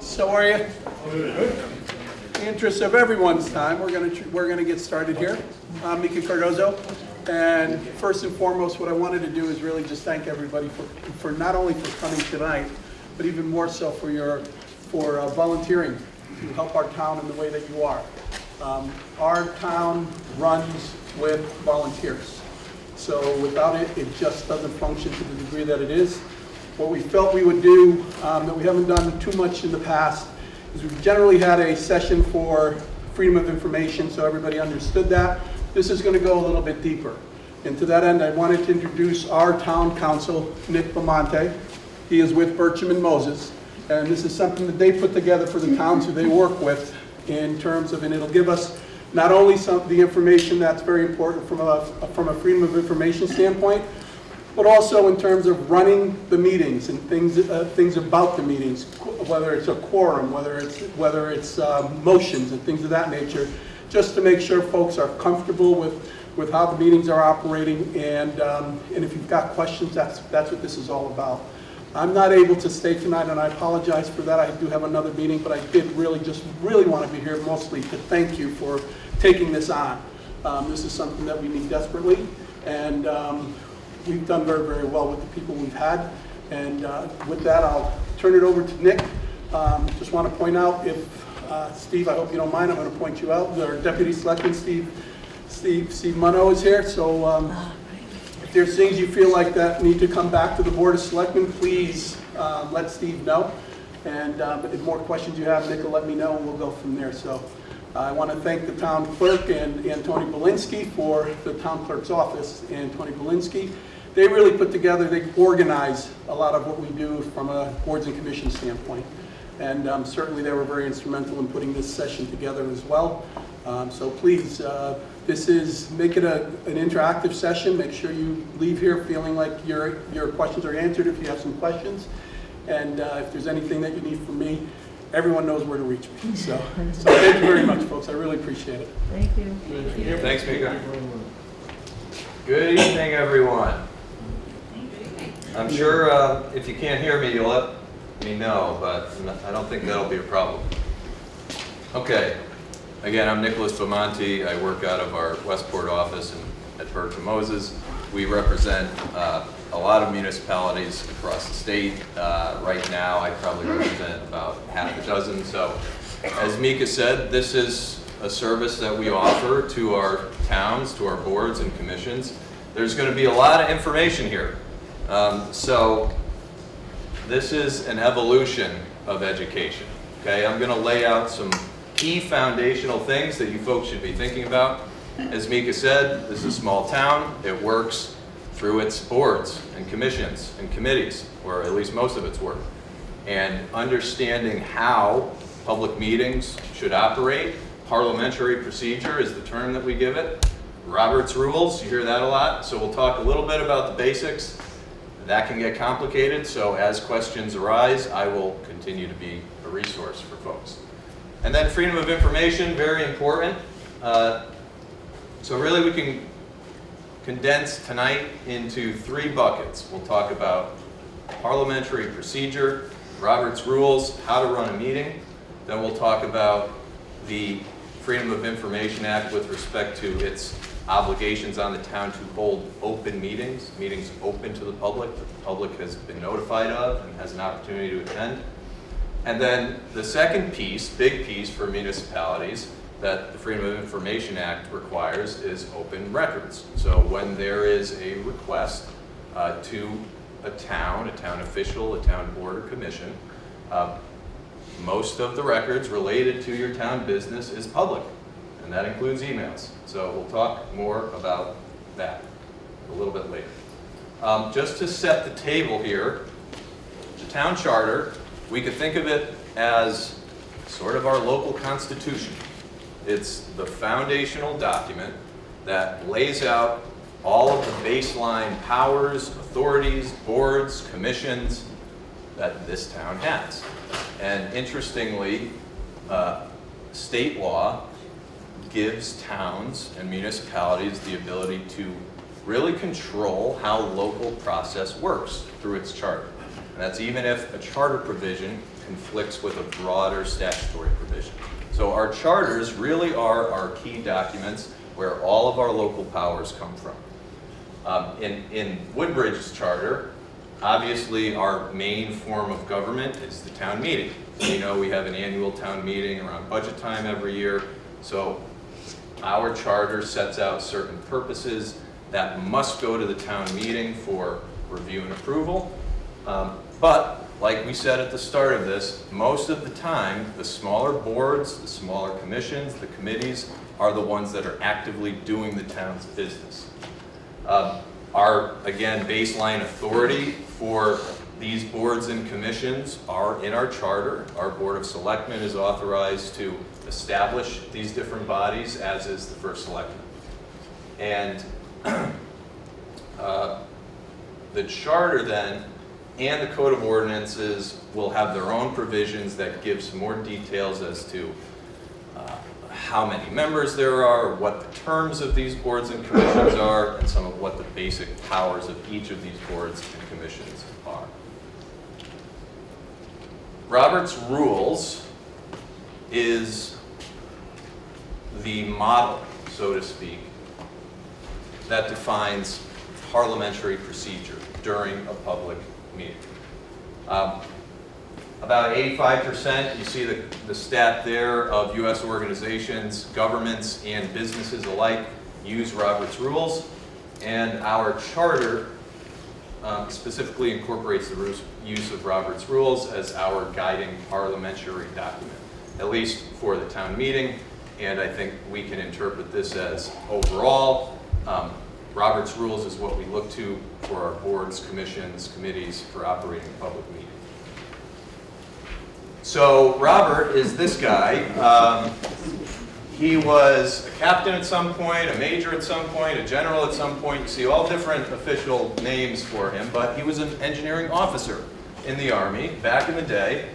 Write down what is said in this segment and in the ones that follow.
So are you? Good. In the interest of everyone's time, we're gonna get started here. I'm Mika Cardozo, and first and foremost, what I wanted to do is really just thank everybody for not only for coming tonight, but even more so for volunteering to help our town in the way that you are. Our town runs with volunteers, so without it, it just doesn't function to the degree that it is. What we felt we would do, that we haven't done too much in the past, is we've generally had a session for freedom of information, so everybody understood that. This is going to go a little bit deeper. And to that end, I wanted to introduce our town council, Nick Belmonte. He is with Bircham and Moses, and this is something that they put together for the towns who they work with in terms of, and it'll give us not only the information that's very important from a freedom of information standpoint, but also in terms of running the meetings and things about the meetings, whether it's a quorum, whether it's motions and things of that nature, just to make sure folks are comfortable with how the meetings are operating, and if you've got questions, that's what this is all about. I'm not able to stay tonight, and I apologize for that. I do have another meeting, but I did really want to be here mostly to thank you for taking this on. This is something that we need desperately, and we've done very, very well with the people we've had. And with that, I'll turn it over to Nick. Just want to point out, if Steve, I hope you don't mind, I'm going to point you out. Our Deputy Selectman, Steve Munno is here. So if there's things you feel like that need to come back to the Board of Selectmen, please let Steve know. And if more questions you have, Nick will let me know, and we'll go from there. So I want to thank the town clerk and Tony Belinsky for the town clerk's office, and Tony Belinsky. They really put together, they organize a lot of what we do from a boards and commission standpoint. And certainly they were very instrumental in putting this session together as well. So please, make it an interactive session. Make sure you leave here feeling like your questions are answered if you have some questions. And if there's anything that you need from me, everyone knows where to reach me. So thank you very much, folks. I really appreciate it. Thank you. Thanks, Mika. Good evening, everyone. I'm sure if you can't hear me, you'll let me know, but I don't think that'll be a problem. Okay. Again, I'm Nicholas Belmonte. I work out of our Westport office at Bircham Moses. We represent a lot of municipalities across the state. Right now, I probably represent about half a dozen. So, as Mika said, this is a service that we offer to our towns, to our boards and commissions. There's going to be a lot of information here. So this is an evolution of education. Okay, I'm going to lay out some key foundational things that you folks should be thinking about. As Mika said, this is a small town. It works through its boards and commissions and committees, or at least most of its work. And understanding how public meetings should operate. Parliamentary procedure is the term that we give it. Robert's rules, you hear that a lot. So we'll talk a little bit about the basics. That can get complicated, so as questions arise, I will continue to be a resource for folks. And then freedom of information, very important. So really we can condense tonight into 3 buckets. We'll talk about parliamentary procedure, Robert's rules, how to run a meeting. Then we'll talk about the Freedom of Information Act with respect to its obligations on the town to hold open meetings open to the public that the public has been notified of and has an opportunity to attend. And then the second piece, big piece for municipalities that the Freedom of Information Act requires is open records. So when there is a request to a town official, a town board or commission, most of the records related to your town business is public, and that includes emails. So we'll talk more about that a little bit later. Just to set the table here, the town charter, we could think of it as sort of our local constitution. It's the foundational document that lays out all of the baseline powers, authorities, boards, commissions that this town has. And interestingly, state law gives towns and municipalities the ability to really control how local process works through its charter. And that's even if a charter provision conflicts with a broader statutory provision. So our charters really are our key documents where all of our local powers come from. In Woodbridge's charter, obviously our main form of government is the town meeting. You know, we have an annual town meeting around budget time every year. So our charter sets out certain purposes that must go to the town meeting for review and approval. But like we said at the start of this, most of the time, the smaller boards, the smaller commissions, the committees are the ones that are actively doing the town's business. Our, again, baseline authority for these boards and commissions are in our charter. Our Board of Selectmen is authorized to establish these different bodies, as is the first selectman. And the charter then and the Code of Ordinances will have their own provisions that give some more details as to how many members there are, what the terms of these boards and commissions are, and some of what the basic powers of each of these boards and commissions are. Robert's Rules is the model, so to speak, that defines parliamentary procedure during a public meeting. About 85%, you see the stat there, of U.S. organizations, governments, and businesses alike use Robert's Rules, and our charter specifically incorporates the use of Robert's Rules as our guiding parliamentary document, at least for the town meeting, and I think we can interpret this as overall. Robert's Rules is what we look to for our boards, commissions, committees for operating a public meeting. So Robert is this guy. He was a captain at some point, a major at some point, a general at some point. You see all different official names for him, but he was an engineering officer in the Army back in the day.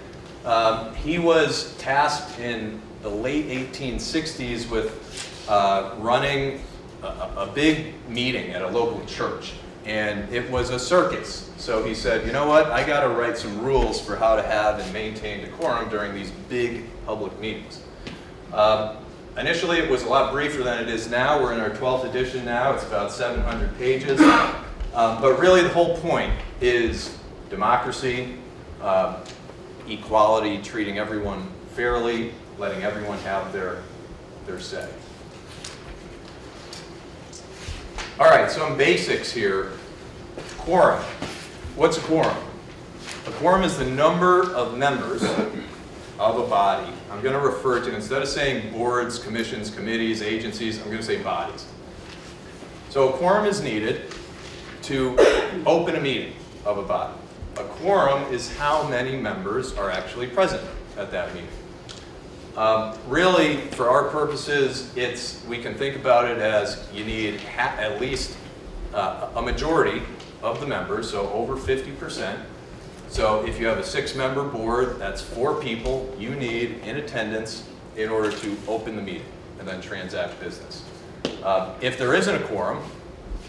He was tasked in the late 1860s with running a big meeting at a local church, and it was a circus. So he said, you know what, I got to write some rules for how to have and maintain decorum during these big public meetings. Initially it was a lot briefer than it is now. We're in our 12th edition now. It's about 700 pages. But really the whole point is democracy, equality, treating everyone fairly, letting everyone have their say. All right, some basics here. Quorum. What's a quorum? A quorum is the number of members of a body. I'm going to refer to, instead of saying boards, commissions, committees, agencies, I'm going to say bodies. So a quorum is needed to open a meeting of a body. A quorum is how many members are actually present at that meeting. Really, for our purposes, we can think about it as you need at least a majority of the members, so over 50%. So if you have a 6-member board, that's 4 people you need in attendance in order to open the meeting and then transact business. If there isn't a quorum,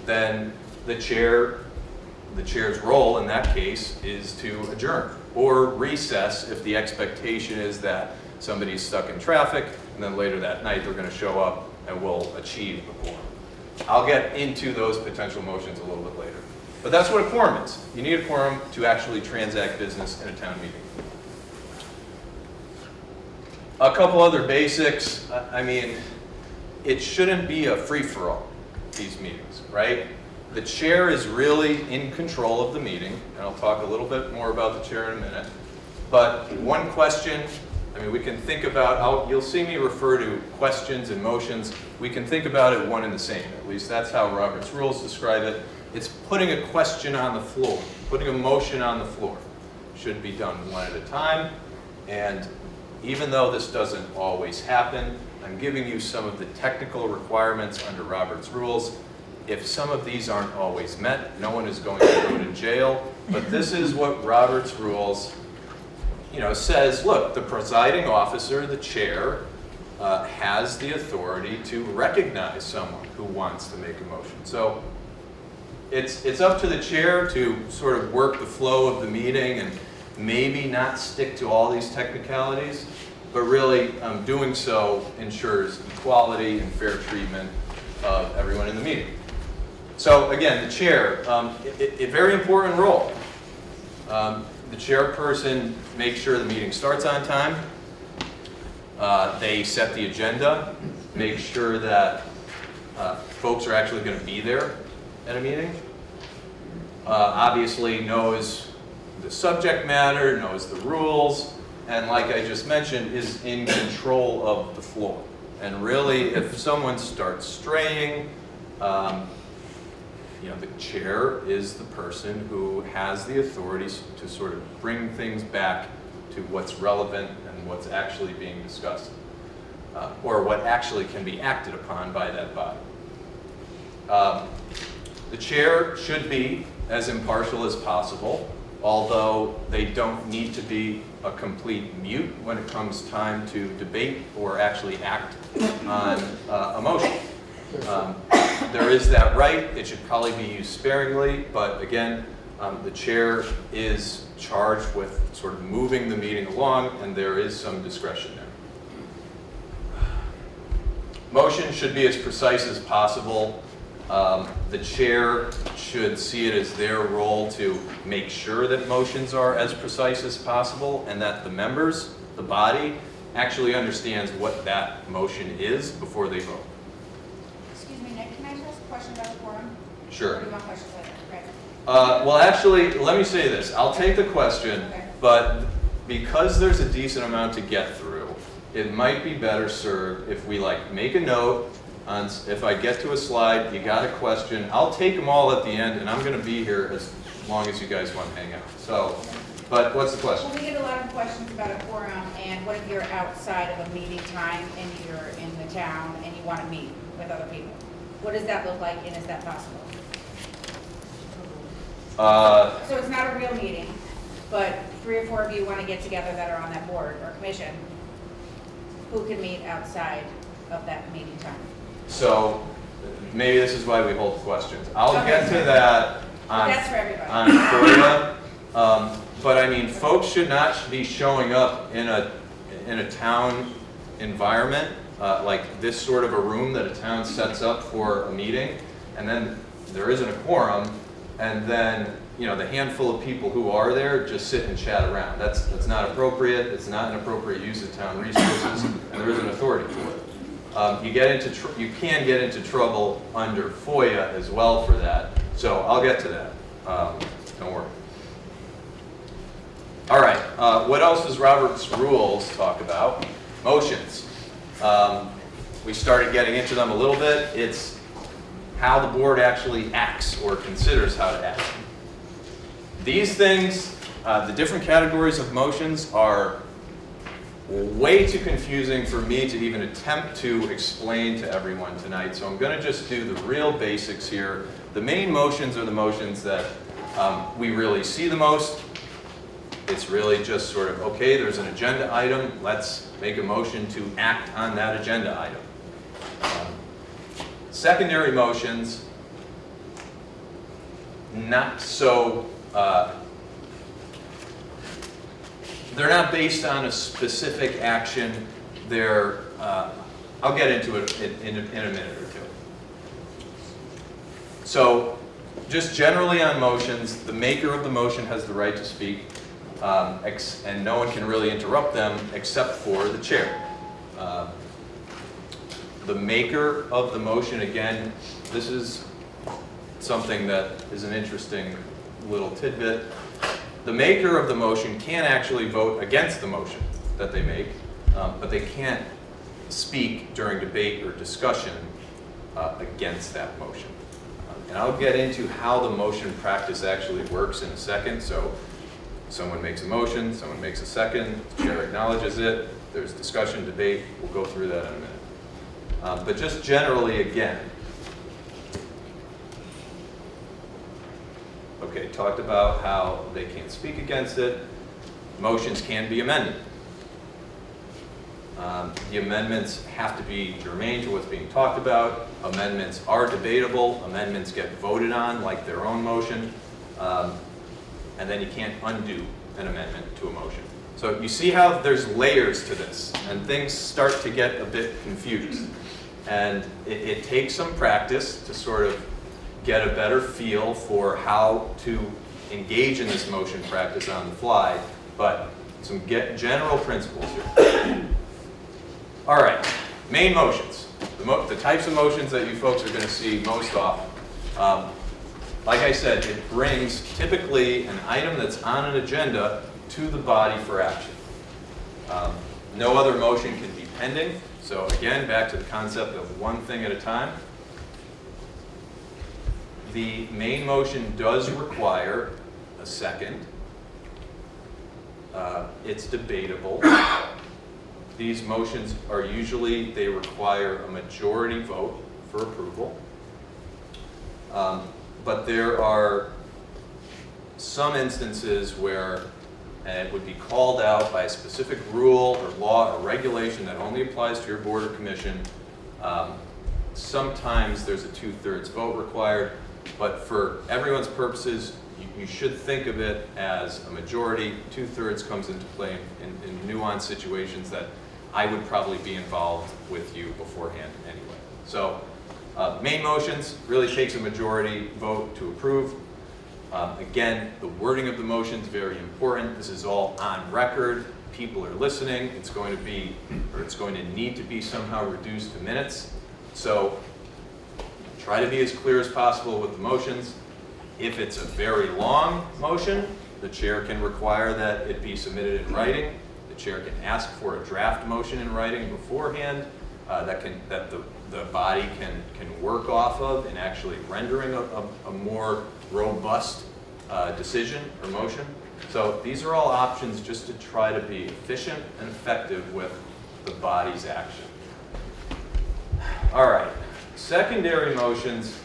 then the chair's role in that case is to adjourn or recess if the expectation is that somebody's stuck in traffic, and then later that night they're going to show up and we'll achieve a quorum. I'll get into those potential motions a little bit later. But that's what a quorum is. You need a quorum to actually transact business in a town meeting. A couple other basics. I mean, it shouldn't be a free-for-all, these meetings, right? The chair is really in control of the meeting, and I'll talk a little bit more about the chair in a minute. But one question, I mean, we can think about, you'll see me refer to questions and motions. We can think about it one and the same. At least that's how Robert's Rules describe it. It's putting a question on the floor, putting a motion on the floor. Should be done one at a time. And even though this doesn't always happen, I'm giving you some of the technical requirements under Robert's Rules. If some of these aren't always met, no one is going to go to jail. But this is what Robert's Rules says, look, the presiding officer, the chair, has the authority to recognize someone who wants to make a motion. So it's up to the chair to sort of work the flow of the meeting and maybe not stick to all these technicalities, but really doing so ensures equality and fair treatment of everyone in the meeting. So again, the chair, a very important role. The chairperson makes sure the meeting starts on time. They set the agenda, make sure that folks are actually going to be there at a meeting. Obviously knows the subject matter, knows the rules, and like I just mentioned, is in control of the floor. And really, if someone starts straying, the chair is the person who has the authorities to sort of bring things back to what's relevant and what's actually being discussed, or what actually can be acted upon by that body. The chair should be as impartial as possible, although they don't need to be a complete mute when it comes time to debate or actually act on a motion. There is that right. It should probably be used sparingly, but again, the chair is charged with sort of moving the meeting along, and there is some discretion there. Motion should be as precise as possible. The chair should see it as their role to make sure that motions are as precise as possible and that the members, the body, actually understands what that motion is before they vote. Excuse me, Nick, can I just ask a question about the quorum? Sure. Or do you want questions later? Right. Well, actually, let me say this. I'll take the question, Okay. but because there's a decent amount to get through, it might be better served if we make a note on, if I get to a slide, you got a question, I'll take them all at the end, and I'm going to be here as long as you guys want to hang out. So, but what's the question? Well, we get a lot of questions about a quorum, and what if you're outside of a meeting time and you're in the town and you want to meet with other people? What does that look like, and is that possible? So it's not a real meeting, but 3 or 4 of you want to get together that are on that board or commission, who can meet outside of that meeting time? So maybe this is why we hold questions. I'll Okay. get to that on, That's for everybody. on FOIA. But I mean, folks should not be showing up in a town environment, like this sort of a room that a town sets up for a meeting, and then there isn't a quorum, and then the handful of people who are there just sit and chat around. That's not appropriate. It's not an appropriate use of town resources, and there isn't authority for it. You can get into trouble under FOIA as well for that. So I'll get to that. Don't worry. All right. What else does Robert's Rules talk about? Motions. We started getting into them a little bit. It's how the board actually acts or considers how to act. These things, the different categories of motions, are way too confusing for me to even attempt to explain to everyone tonight, so I'm going to just do the real basics here. The main motions are the motions that we really see the most. It's really just sort of, okay, there's an agenda item, let's make a motion to act on that agenda item. Secondary motions, not so, they're not based on a specific action. They're, I'll get into it in a minute or two. So, just generally on motions, the maker of the motion has the right to speak, and no one can really interrupt them except for the chair. The maker of the motion, again, this is something that is an interesting little tidbit. The maker of the motion can actually vote against the motion that they make, but they can't speak during debate or discussion against that motion. And I'll get into how the motion practice actually works in a second. So someone makes a motion, someone makes a second, the chair acknowledges it, there's discussion, debate, we'll go through that in a minute. But just generally, again, okay, talked about how they can't speak against it. Motions can be amended. The amendments have to be germane to what's being talked about. Amendments are debatable. Amendments get voted on like their own motion. And then you can't undo an amendment to a motion. So you see how there's layers to this, and things start to get a bit confused. And it takes some practice to sort of get a better feel for how to engage in this motion practice on the fly, but some general principles here. All right, main motions. The types of motions that you folks are going to see most often. Like I said, it brings typically an item that's on an agenda to the body for action. No other motion can be pending. So again, back to the concept of one thing at a time. The main motion does require a second. It's debatable. These motions are usually, they require a majority vote for approval. But there are some instances where it would be called out by a specific rule or law or regulation that only applies to your board or commission. Sometimes there's a 2/3 vote required, but for everyone's purposes, you should think of it as a majority. 2/3 comes into play in nuanced situations that I would probably be involved with you beforehand anyway. So main motions really takes a majority vote to approve. Again, the wording of the motion is very important. This is all on record. People are listening. It's going to be, or it's going to need to be somehow reduced to minutes. So try to be as clear as possible with the motions. If it's a very long motion, the chair can require that it be submitted in writing. The chair can ask for a draft motion in writing beforehand that the body can work off of in actually rendering a more robust decision or motion. So these are all options just to try to be efficient and effective with the body's action. All right, secondary motions,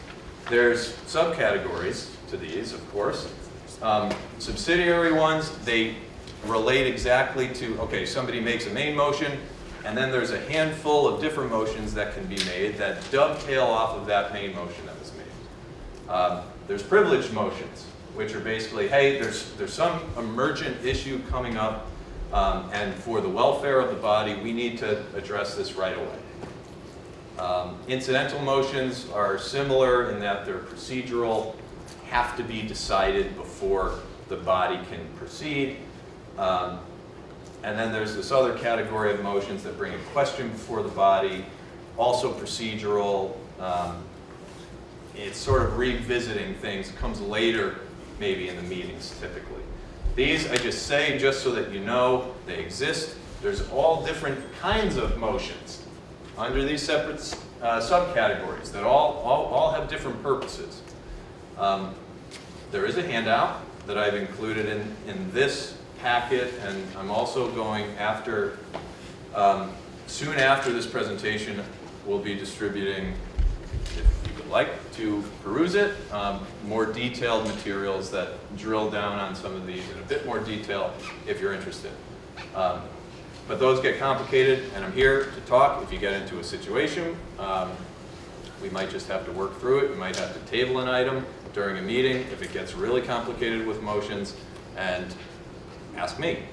there's subcategories to these, of course. Subsidiary ones, they relate exactly to, okay, somebody makes a main motion, and then there's a handful of different motions that can be made that dovetail off of that main motion that was made. There's privileged motions, which are basically, hey, there's some emergent issue coming up, and for the welfare of the body, we need to address this right away. Incidental motions are similar in that they're procedural, have to be decided before the body can proceed. And then there's this other category of motions that bring a question before the body, also procedural. It's sort of revisiting things. It comes later, maybe in the meetings, typically. These I just say just so that you know they exist. There's all different kinds of motions under these separate subcategories that all have different purposes. There is a handout that I've included in this packet, and I'm also going after, soon after this presentation, we'll be distributing, if you would like to peruse it, more detailed materials that drill down on some of these in a bit more detail if you're interested. But those get complicated, and I'm here to talk if you get into a situation. We might just have to work through it. We might have to table an item during a meeting if it gets really complicated with motions, and ask me.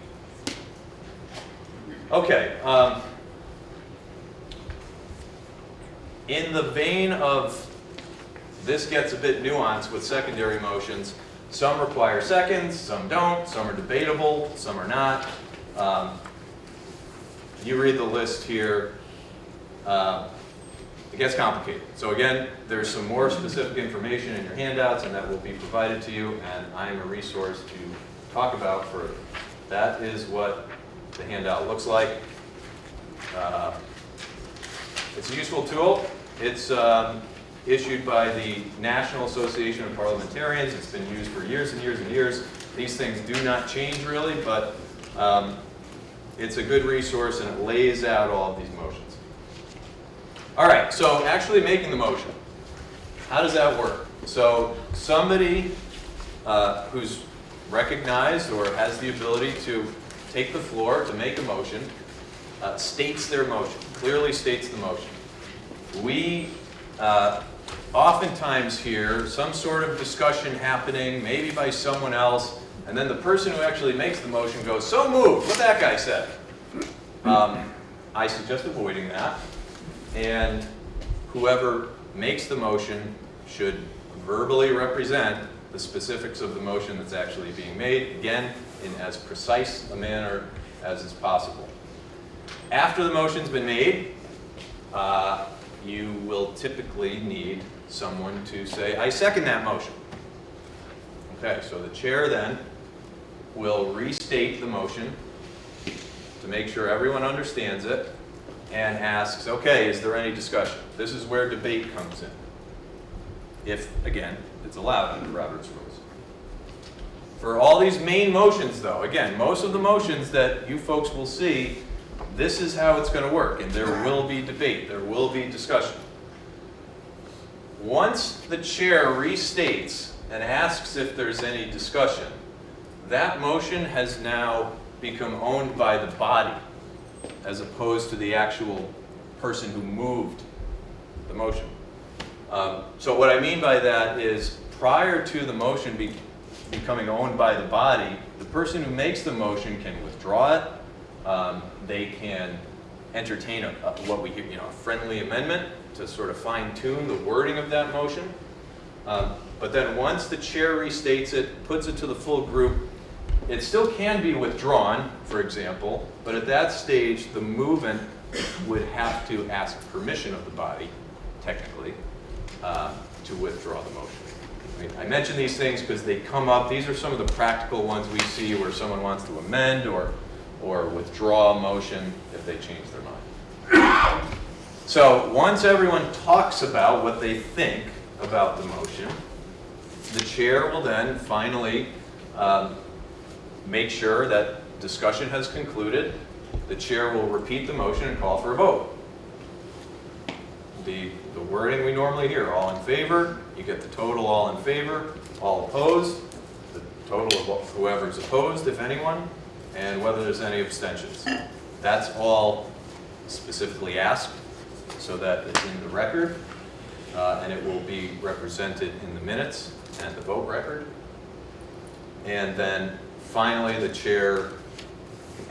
Okay. In the vein of this gets a bit nuanced with secondary motions. Some require seconds, some don't, some are debatable, some are not. You read the list here. It gets complicated. So again, there's some more specific information in your handouts, and that will be provided to you, and I'm a resource to talk about further. That is what the handout looks like. It's a useful tool. It's issued by the National Association of Parliamentarians. It's been used for years and years and years. These things do not change really, but it's a good resource, and it lays out all of these motions. All right, so actually making the motion. How does that work? So somebody who's recognized or has the ability to take the floor to make a motion states their motion, clearly states the motion. We oftentimes hear some sort of discussion happening, maybe by someone else, and then the person who actually makes the motion goes, "So moved, what that guy said." I suggest avoiding that, and whoever makes the motion should verbally represent the specifics of the motion that's actually being made, again, in as precise a manner as is possible. After the motion's been made, you will typically need someone to say, "I second that motion." Okay, so the chair then will restate the motion to make sure everyone understands it and asks, "Okay, is there any discussion?" This is where debate comes in. If, again, it's allowed under Robert's rules. For all these main motions, though, again, most of the motions that you folks will see, this is how it's going to work, and there will be debate, there will be discussion. Once the chair restates and asks if there's any discussion, that motion has now become owned by the body as opposed to the actual person who moved the motion. So what I mean by that is prior to the motion becoming owned by the body, the person who makes the motion can withdraw it. They can entertain what we hear, a friendly amendment to sort of fine-tune the wording of that motion. But then once the chair restates it, puts it to the full group, it still can be withdrawn, for example, but at that stage, the movant would have to ask permission of the body, technically, to withdraw the motion. I mention these things because they come up. These are some of the practical ones we see where someone wants to amend or withdraw a motion if they change their mind. So once everyone talks about what they think about the motion, the chair will then finally make sure that discussion has concluded. The chair will repeat the motion and call for a vote. The wording we normally hear, all in favor, you get the total all in favor, all opposed, the total of whoever's opposed, if anyone, and whether there's any abstentions. That's all specifically asked so that it's in the record, and it will be represented in the minutes and the vote record. And then finally, the chair,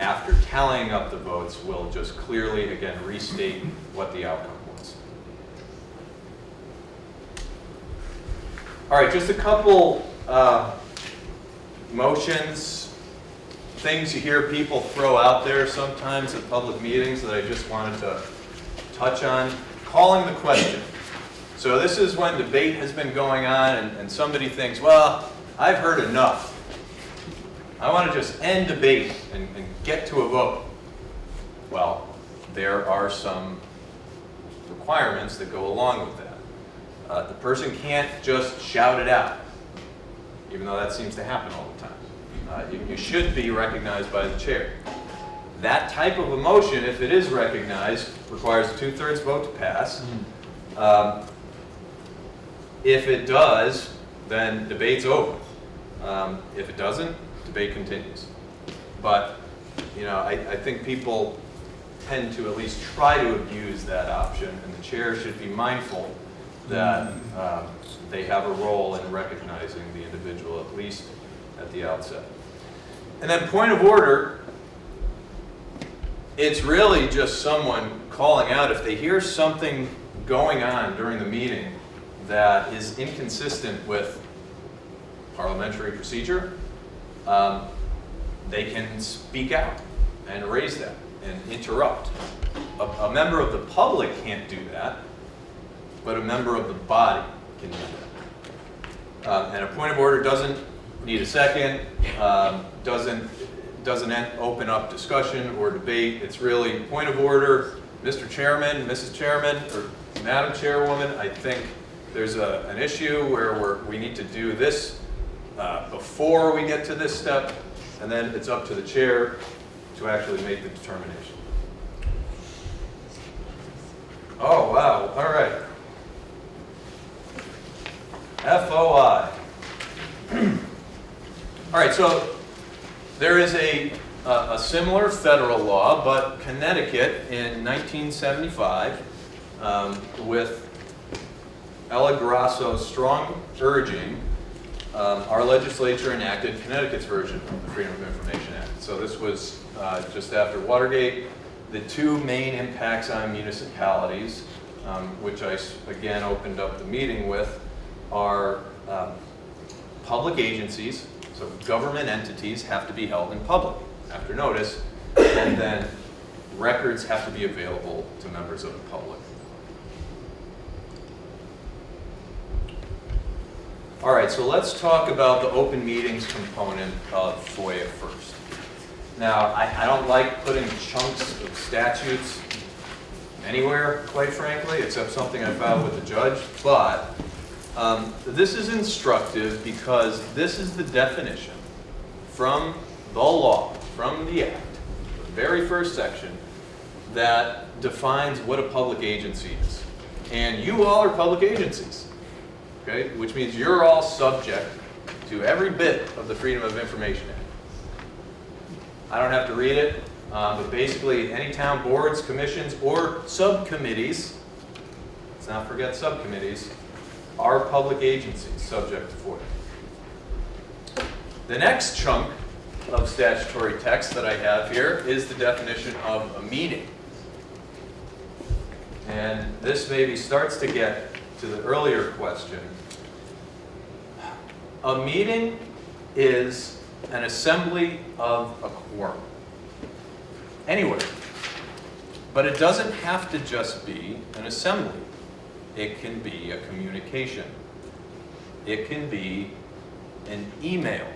after tallying up the votes, will just clearly, again, restate what the outcome was. All right, just a couple motions, things you hear people throw out there sometimes at public meetings that I just wanted to touch on. Calling the question. So this is when debate has been going on and somebody thinks, well, I've heard enough. I want to just end debate and get to a vote. Well, there are some requirements that go along with that. The person can't just shout it out, even though that seems to happen all the time. You should be recognized by the chair. That type of a motion, if it is recognized, requires a 2/3 vote to pass. If it does, then debate's over. If it doesn't, debate continues. But, I think people tend to at least try to abuse that option, and the chair should be mindful that they have a role in recognizing the individual, at least at the outset. And then point of order, it's really just someone calling out if they hear something going on during the meeting that is inconsistent with parliamentary procedure. They can speak out and raise that and interrupt. A member of the public can't do that, but a member of the body can do that. And a point of order doesn't need a second, doesn't open up discussion or debate. It's really point of order, Mr. Chairman, Mrs. Chairman, or Madam Chairwoman, I think there's an issue where we need to do this before we get to this step, and then it's up to the chair to actually make the determination. Oh, wow, all right. FOI. All right, so there is a a similar federal law, but Connecticut in 1975, with Ella Grasso's strong urging, our legislature enacted Connecticut's version of the Freedom of Information Act. So this was just after Watergate. The two main impacts on municipalities, which I again opened up the meeting with, are public agencies, so government entities have to be held in public after notice, and then records have to be available to members of the public. All right, so let's talk about the open meetings component of FOIA first. Now, I don't like putting chunks of statutes anywhere, quite frankly, except something I filed with the judge, but this is instructive because this is the definition from the law, from the act, the very first section, that defines what a public agency is. And you all are public agencies, okay? Which means you're all subject to every bit of the Freedom of Information Act. I don't have to read it, but basically any town boards, commissions, or subcommittees, let's not forget subcommittees, are public agencies subject to FOIA. The next chunk of statutory text that I have here is the definition of a meeting. And this maybe starts to get to the earlier question. A meeting is an assembly of a quorum. Anywhere. But it doesn't have to just be an assembly. It can be a communication. It can be an email.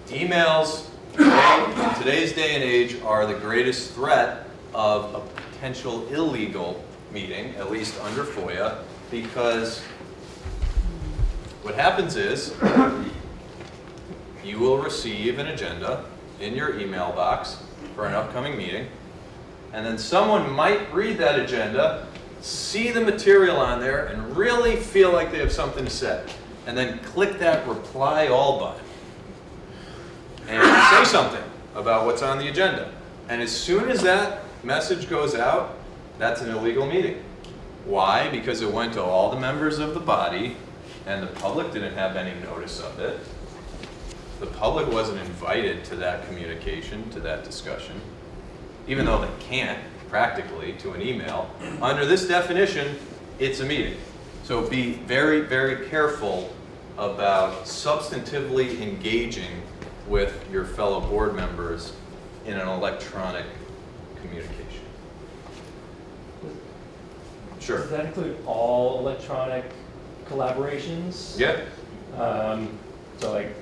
Emails in today's day and age are the greatest threat of a potential illegal meeting, at least under FOIA, because what happens is you will receive an agenda in your email box for an upcoming meeting, and then someone might read that agenda, see the material on there, and really feel like they have something to say, and then click that reply all button and say something about what's on the agenda. And as soon as that message goes out, that's an illegal meeting. Why? Because it went to all the members of the body, and the public didn't have any notice of it. The public wasn't invited to that communication, to that discussion, even though they can't, practically, to an email. Under this definition, it's a meeting. So be very, very careful about substantively engaging with your fellow board members in an electronic communication. Sure. Does that include all electronic collaborations? Yeah. So like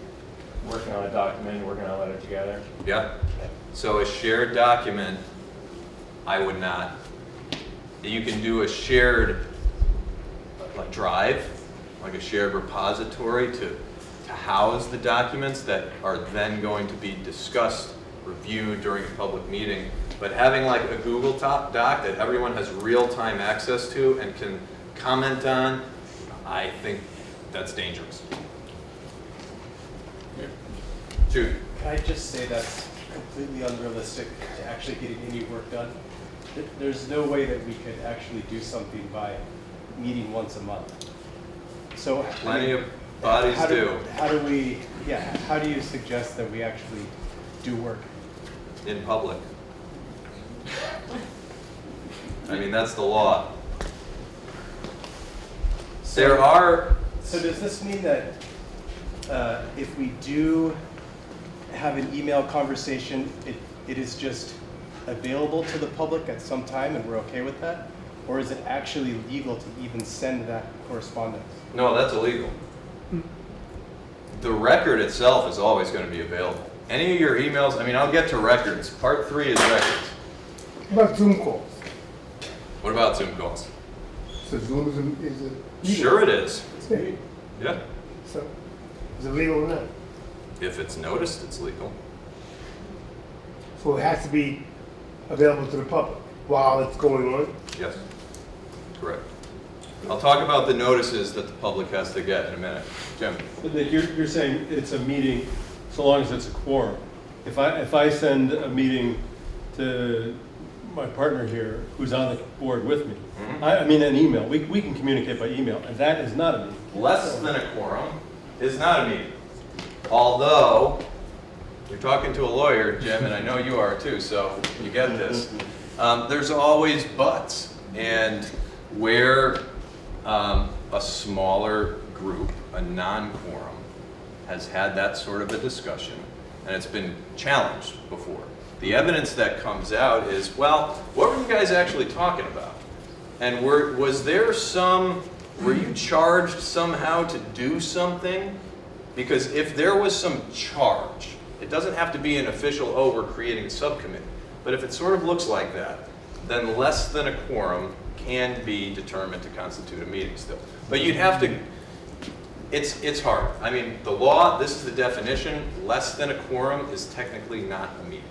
working on a document, working on a letter together? Yeah. So a shared document, I would not. You can do a shared like drive, like a shared repository to house the documents that are then going to be discussed, reviewed during a public meeting. But having like a Google doc that everyone has real-time access to and can comment on, I think that's dangerous. Jude. Can I just say that's completely unrealistic to actually getting any work done? There's no way that we could actually do something by meeting once a month. So Plenty of bodies do. How do you suggest that we actually do work? In public. I mean, that's the law. There are... So does this mean that if we do have an email conversation, it is just available to the public at some time and we're okay with that? Or is it actually legal to even send that correspondence? No, that's illegal. The record itself is always going to be available. Any of your emails, I mean, I'll get to records. Part 3 is records. What about Zoom calls? What about Zoom calls? So Zoom is a legal. Sure it is. Yeah. Yeah. So is it legal or not? If it's noticed, it's legal. So it has to be available to the public while it's going on? Yes. Correct. I'll talk about the notices that the public has to get in a minute. Jim? You're saying it's a meeting so long as it's a quorum. If I send a meeting to my partner here, who's on the board with me, I mean an email, we can communicate by email, and that is not a meeting. Less than a quorum is not a meeting. Although, you're talking to a lawyer, Jim, and I know you are too, so you get this. There's always buts. And where a smaller group, a non-quorum, has had that sort of a discussion, and it's been challenged before. The evidence that comes out is, well, what were you guys actually talking about? And were you charged somehow to do something? Because if there was some charge, it doesn't have to be an official, oh, we're creating a subcommittee. But if it sort of looks like that, then less than a quorum can be determined to constitute a meeting still. But you'd have to, it's hard. I mean, the law, this is the definition, less than a quorum is technically not a meeting.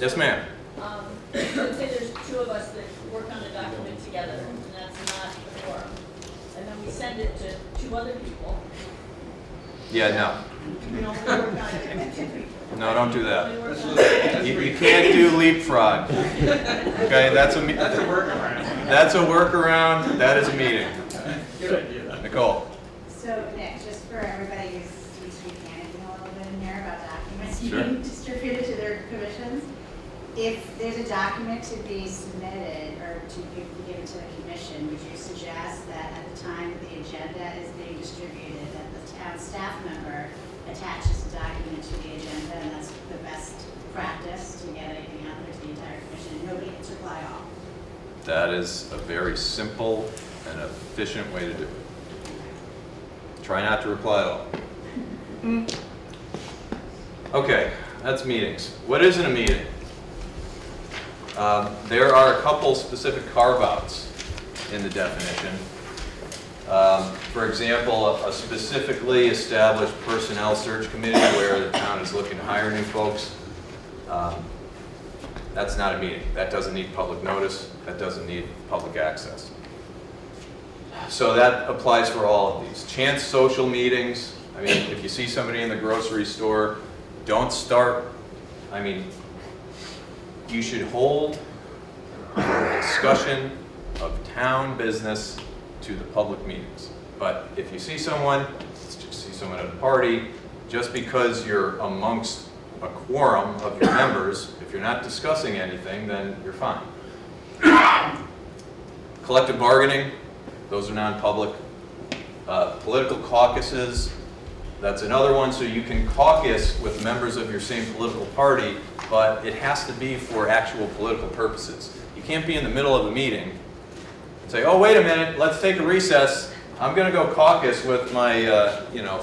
Yes, ma'am. Let's say there's two of us that work on a document together, and that's not a quorum. And then we send it to two other people. Yeah, no. We only work on it with two people. No, don't do We that. only work on it. You can't do leapfrog. Okay, that's a workaround. That's a workaround. That is a meeting. Nicole. So Nick, just for everybody who speaks panicking a little bit in here about documents Sure. being distributed to their commissions, if there's a document to be submitted or to be given to the commission, would you suggest that at the time that the agenda is being distributed, that the town staff member attaches the document to the agenda, and that's the best practice to get anything out there to the entire commission, and nobody can reply all? That is a very simple and efficient way to do it. Try not to reply at all. Okay, that's meetings. What isn't a meeting? There are a couple specific carve-outs in the definition. For example, a specifically established personnel search committee where the town is looking to hire new folks. That's not a meeting. That doesn't need public notice. That doesn't need public access. So that applies for all of these. Chance social meetings. I mean, if you see somebody in the grocery store, don't start. I mean, you should hold a discussion of town business to the public meetings. But if you see someone, at a party, just because you're amongst a quorum of your members, if you're not discussing anything, then you're fine. Collective bargaining, those are non-public. Political caucuses, that's another one. So you can caucus with members of your same political party, but it has to be for actual political purposes. You can't be in the middle of a meeting and say, oh, wait a minute, let's take a recess. I'm going to go caucus with my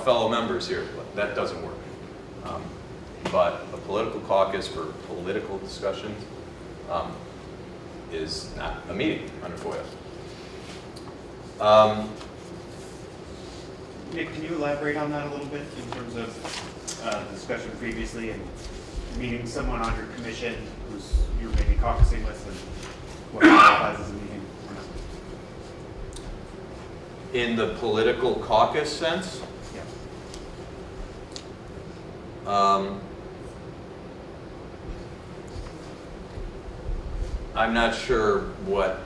fellow members here. That doesn't work. But a political caucus for political discussions is not a meeting under FOIA. Nick, can you elaborate on that a little bit in terms of the discussion previously and meeting someone on your commission who's you're maybe caucusing with and what qualifies as a meeting or not? In the political caucus sense, Yeah. I'm not sure what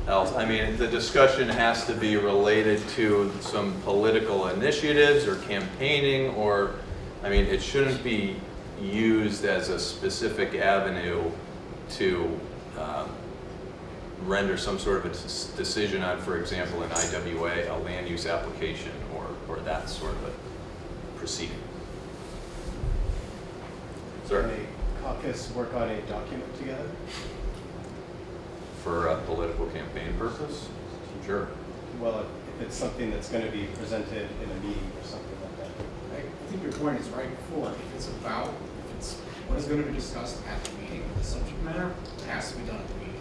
else. I mean, the discussion has to be related to some political initiatives or campaigning, or, I mean, it shouldn't be used as a specific avenue to render some sort of a decision on, for example, an IWA, a land use application, or that sort of a proceeding. Can a caucus work on a document together? For a political campaign purpose? Sure. Well, if it's something that's going to be presented in a meeting or something like that. I think your point is right before. If it's what is going to be discussed at the meeting, the subject matter, it has to be done at the meeting.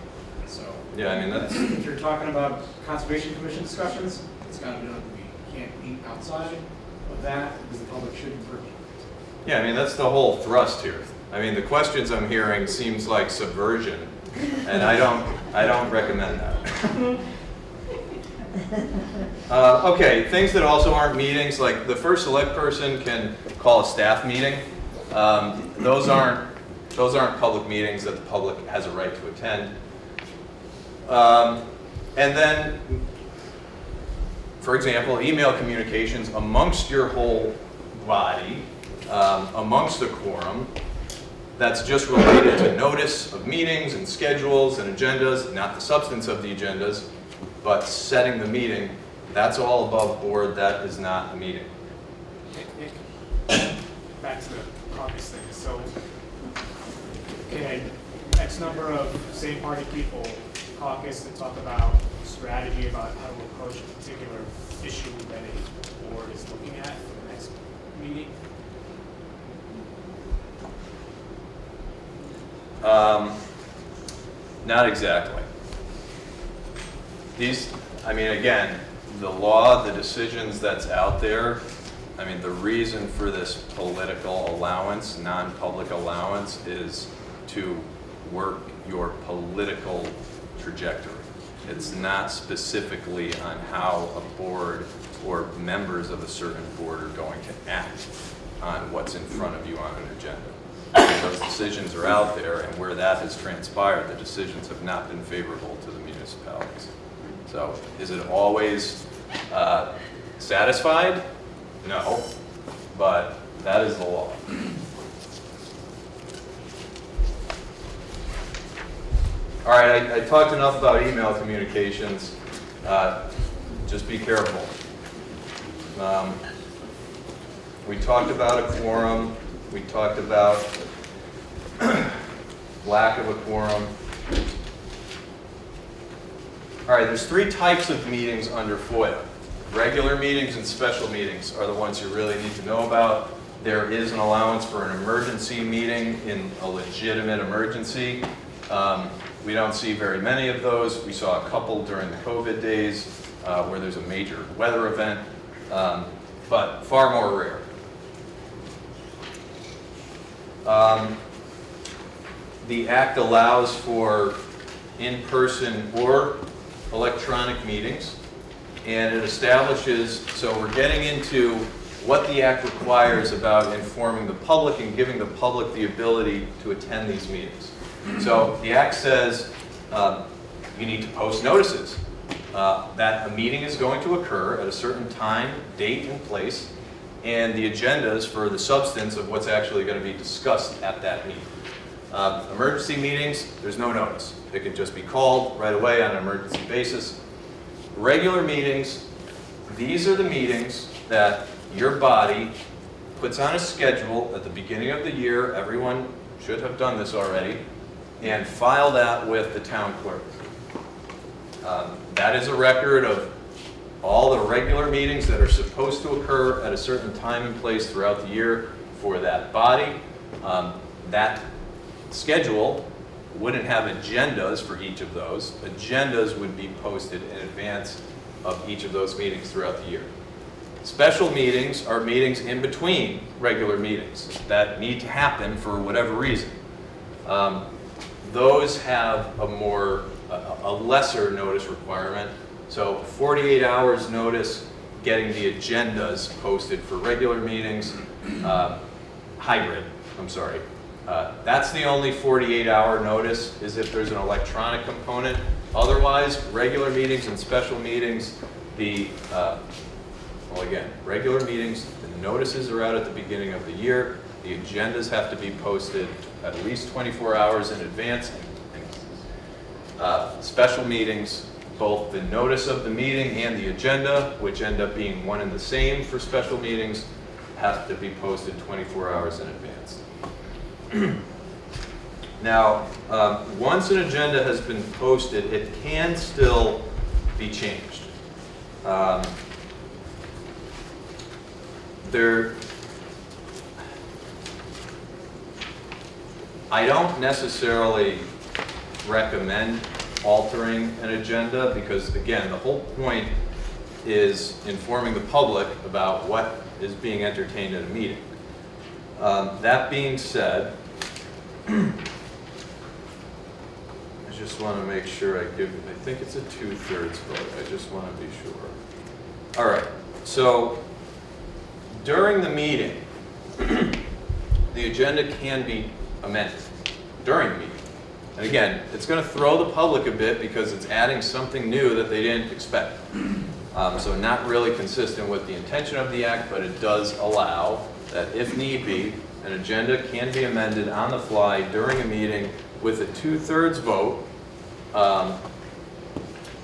So Yeah, I mean, that's, if you're talking about Conservation Commission discussions, it's got to be done at the meeting. You can't meet outside of that because the public shouldn't. yeah, I mean, that's the whole thrust here. I mean, the questions I'm hearing seems like subversion, and I don't recommend that. Okay, things that also aren't meetings, like the first select person can call a staff meeting. Those aren't public meetings that the public has a right to attend. And then, for example, email communications amongst your whole body, amongst the quorum, that's just related to notice of meetings and schedules and agendas, not the substance of the agendas, but setting the meeting. That's all above board. That is not a meeting. Nick, back to the caucus thing. So, can X number of same party people caucus and talk about strategy about how to approach a particular issue that a board is looking at for the next meeting? Not exactly. These, I mean, again, the law, the decisions that's out there, I mean, the reason for this political allowance, non-public allowance, is to work your political trajectory. It's not specifically on how a board or members of a certain board are going to act on what's in front of you on an agenda. And those decisions are out there, and where that has transpired, the decisions have not been favorable to the municipalities. So is it always satisfied? No, but that is the law. All right, I talked enough about email communications. Just be careful. We talked about a quorum. We talked about lack of a quorum. All right, there's 3 types of meetings under FOIA. Regular meetings and special meetings are the ones you really need to know about. There is an allowance for an emergency meeting in a legitimate emergency. We don't see very many of those. We saw a couple during the COVID days where there's a major weather event, but far more rare. The Act allows for in-person or electronic meetings, and it establishes, so we're getting into what the Act requires about informing the public and giving the public the ability to attend these meetings. So the Act says you need to post notices that a meeting is going to occur at a certain time, date, and place, and the agendas for the substance of what's actually going to be discussed at that meeting. Emergency meetings, there's no notice. It can just be called right away on an emergency basis. Regular meetings, these are the meetings that your body puts on a schedule at the beginning of the year. Everyone should have done this already, and file that with the town clerk. That is a record of all the regular meetings that are supposed to occur at a certain time and place throughout the year for that body. That schedule wouldn't have agendas for each of those. Agendas would be posted in advance of each of those meetings throughout the year. Special meetings are meetings in between regular meetings that need to happen for whatever reason. Those have a lesser notice requirement. So 48 hours notice getting the agendas posted for regular meetings. Hybrid, I'm sorry. That's the only 48-hour notice, is if there's an electronic component. Otherwise, regular meetings and special meetings, well again, regular meetings, the notices are out at the beginning of the year. The agendas have to be posted at least 24 hours in advance. Special meetings, both the notice of the meeting and the agenda, which end up being one and the same for special meetings, have to be posted 24 hours in advance. Now, once an agenda has been posted, it can still be changed. I don't necessarily recommend altering an agenda because, again, the whole point is informing the public about what is being entertained at a meeting. That being said, there's just just want to make sure I think it's a 2/3 vote. I just want to be sure. All right, so during the meeting, the agenda can be amended during the meeting. And again, it's going to throw the public a bit because it's adding something new that they didn't expect. So not really consistent with the intention of the act, but it does allow that if need be, an agenda can be amended on the fly during a meeting with a 2/3 vote of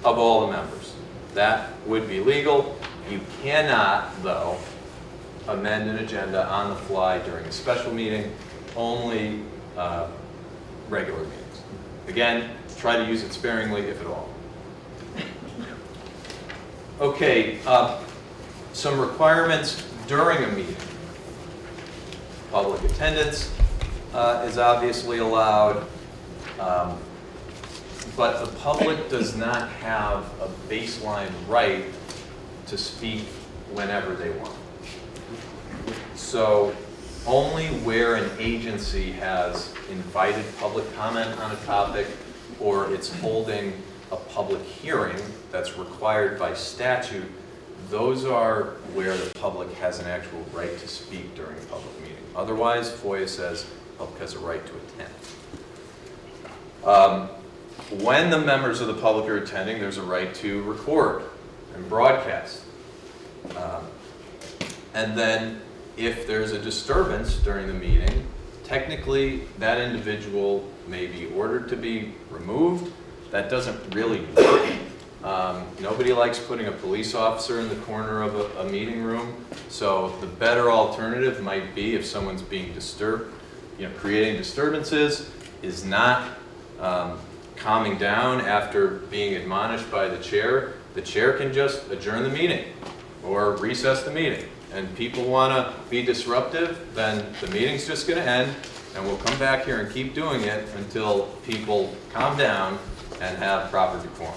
all the members. That would be legal. You cannot, though, amend an agenda on the fly during a special meeting, only regular meetings. Again, try to use it sparingly if at all. Okay, some requirements during a meeting. Public attendance is obviously allowed, but the public does not have a baseline right to speak whenever they want. So only where an agency has invited public comment on a topic or it's holding a public hearing that's required by statute, those are where the public has an actual right to speak during a public meeting. Otherwise, FOIA says the public has a right to attend. When the members of the public are attending, there's a right to record and broadcast. And then if there's a disturbance during the meeting, technically that individual may be ordered to be removed. That doesn't really work. Nobody likes putting a police officer in the corner of a meeting room. So the better alternative might be if someone's being disturbed, creating disturbances, is not calming down after being admonished by the chair can just adjourn the meeting or recess the meeting. And people want to be disruptive, then the meeting's just going to end, and we'll come back here and keep doing it until people calm down and have proper decorum.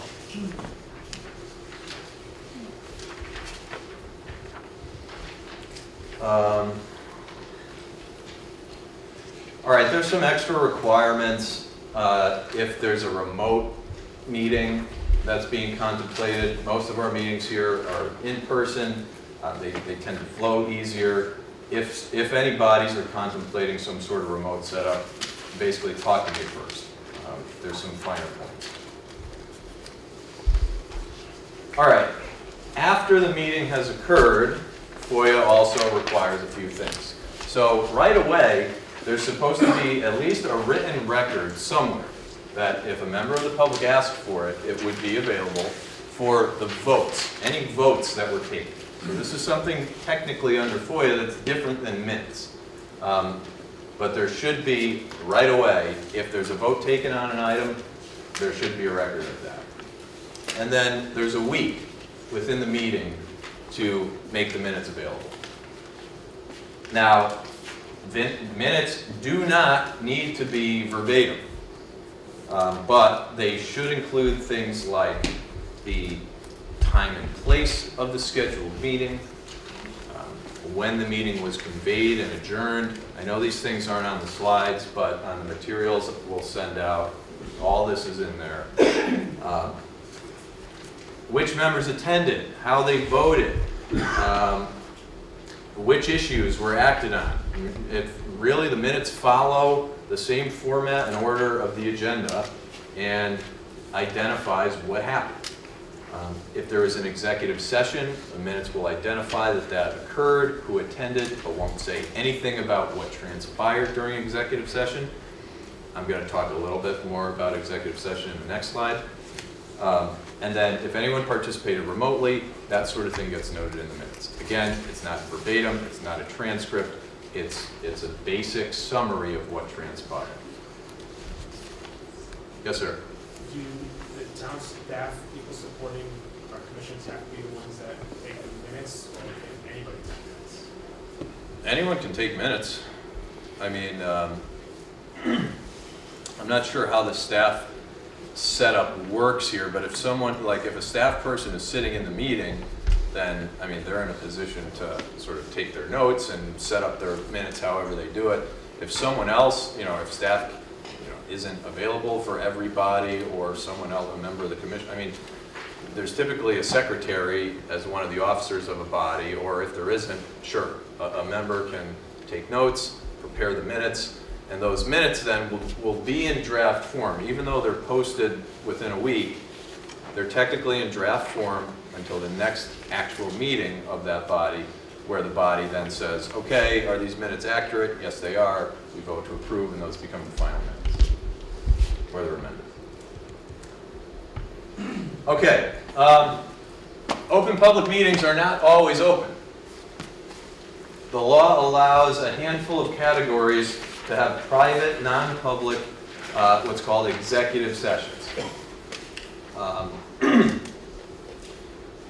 All right, there's some extra requirements if there's a remote meeting that's being contemplated. Most of our meetings here are in person. They tend to flow easier. If any bodies are contemplating some sort of remote setup, basically talk to me first. There's some finer points. All right, after the meeting has occurred, FOIA also requires a few things. So right away, there's supposed to be at least a written record somewhere that if a member of the public asked for it, it would be available for the votes, any votes that were taken. So this is something technically under FOIA that's different than minutes. But there should be right away, if there's a vote taken on an item, there should be a record of that. And then there's a week within the meeting to make the minutes available. Now, minutes do not need to be verbatim, but they should include things like the time and place of the scheduled meeting, when the meeting was conveyed and adjourned. I know these things aren't on the slides, but on the materials we'll send out, all this is in there. Which members attended, how they voted, which issues were acted on. If really the minutes follow the same format and order of the agenda and identifies what happened. If there is an executive session, the minutes will identify that that occurred, who attended, but won't say anything about what transpired during executive session. I'm going to talk a little bit more about executive session in the next slide. And then if anyone participated remotely, that sort of thing gets noted in the minutes. Again, it's not verbatim, it's not a transcript, it's a basic summary of what transpired. Yes, sir? Do the town staff, people supporting our commissions, have to be the ones that take the minutes, or can anybody take minutes? Anyone can take minutes. I mean, I'm not sure how the staff setup works here, but if someone, like if a staff person is sitting in the meeting, then, I mean, they're in a position to sort of take their notes and set up their minutes however they do it. If someone else, if staff, isn't available for everybody, or someone else, a member of the commission. I mean, there's typically a secretary as one of the officers of a body, or if there isn't, sure, a member can take notes, prepare the minutes, and those minutes then will be in draft form. Even though they're posted within a week, they're technically in draft form until the next actual meeting of that body, where the body then says, okay, are these minutes accurate? Yes, they are. We vote to approve, and those become the final minutes, or they're amended. Okay, open public meetings are not always open. The law allows a handful of categories to have private, non-public, what's called executive sessions.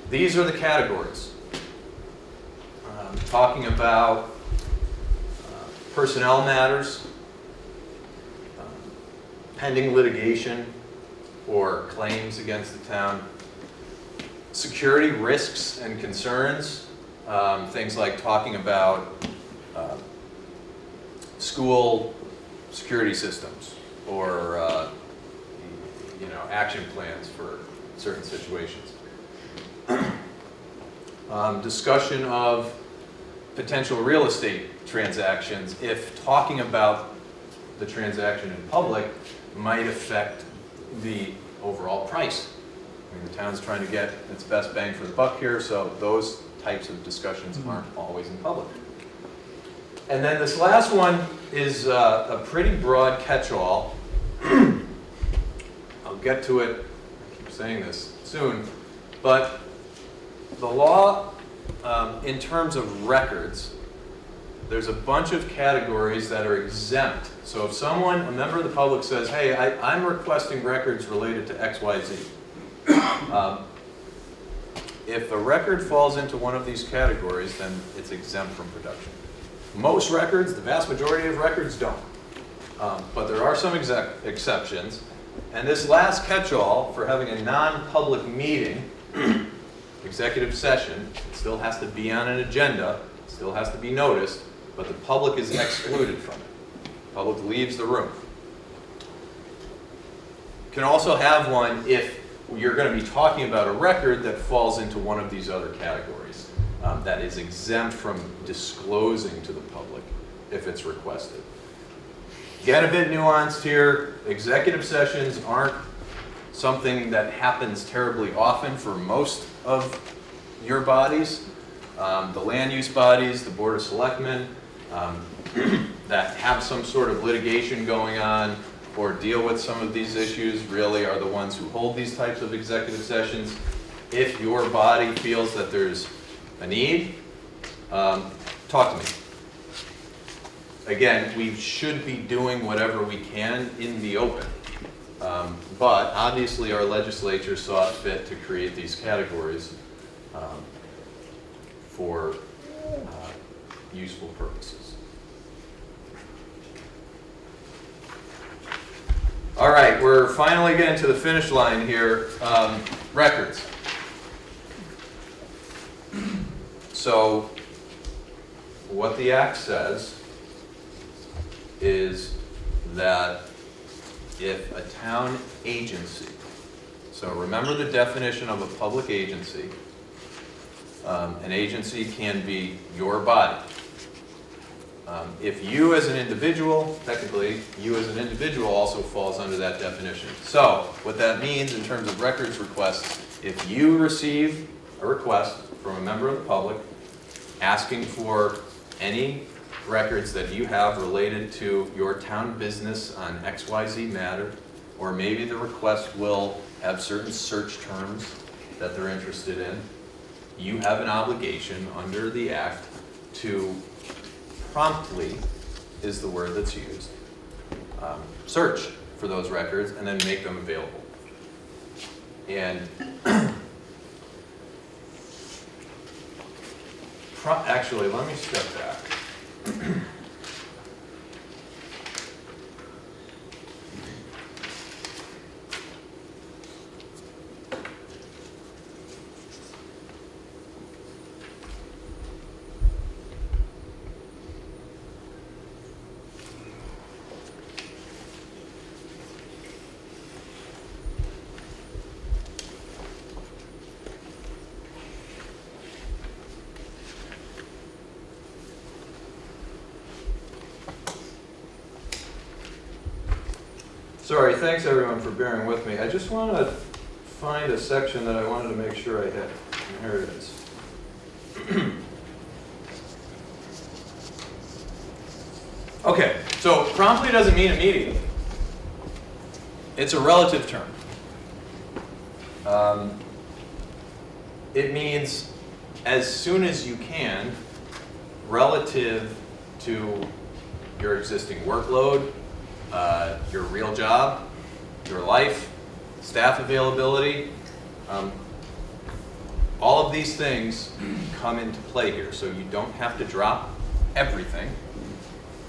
These are the categories. Talking about personnel matters, pending litigation, or claims against the town, security risks and concerns, things like talking about school security systems, or action plans for certain situations. Discussion of potential real estate transactions, if talking about the transaction in public might affect the overall price. I mean, the town's trying to get its best bang for the buck here, so those types of discussions aren't always in public. And then this last one is a pretty broad catch-all. I'll get to it, I keep saying this, soon, but the law, in terms of records, there's a bunch of categories that are exempt. So if someone, a member of the public says, hey, I'm requesting records related to XYZ. If a record falls into one of these categories, then it's exempt from production. Most records, the vast majority of records don't. But there are some exceptions. And this last catch-all for having a non-public meeting, executive session, it still has to be on an agenda, still has to be noticed, but the public is excluded from it. The public leaves the room. You can also have one if you're going to be talking about a record that falls into one of these other categories that is exempt from disclosing to the public if it's requested. Get a bit nuanced here. Executive sessions aren't something that happens terribly often for most of your bodies. The land use bodies, the Board of Selectmen, that have some sort of litigation going on or deal with some of these issues really are the ones who hold these types of executive sessions. If your body feels that there's a need, talk to me. Again, we should be doing whatever we can in the open. But obviously our legislature saw fit to create these categories for useful purposes. All right, we're finally getting to the finish line here. Records. So what the Act says is that if a town agency, so remember the definition of a public agency, an agency can be your body. If you as an individual, technically, you as an individual also falls under that definition. So what that means in terms of records requests, if you receive a request from a member of the public asking for any records that you have related to your town business on XYZ matter, or maybe the request will have certain search terms that they're interested in, you have an obligation under the Act to promptly, is the word that's used, search for those records and then make them available. And actually, let me step back. Sorry, thanks everyone for bearing with me. I just want to find a section that I wanted to make sure I hit. And here it is. Okay, so promptly doesn't mean immediately. It's a relative term. It means as soon as you can, relative to your existing workload, your real job, your life, staff availability. All of these things come into play here, so you don't have to drop everything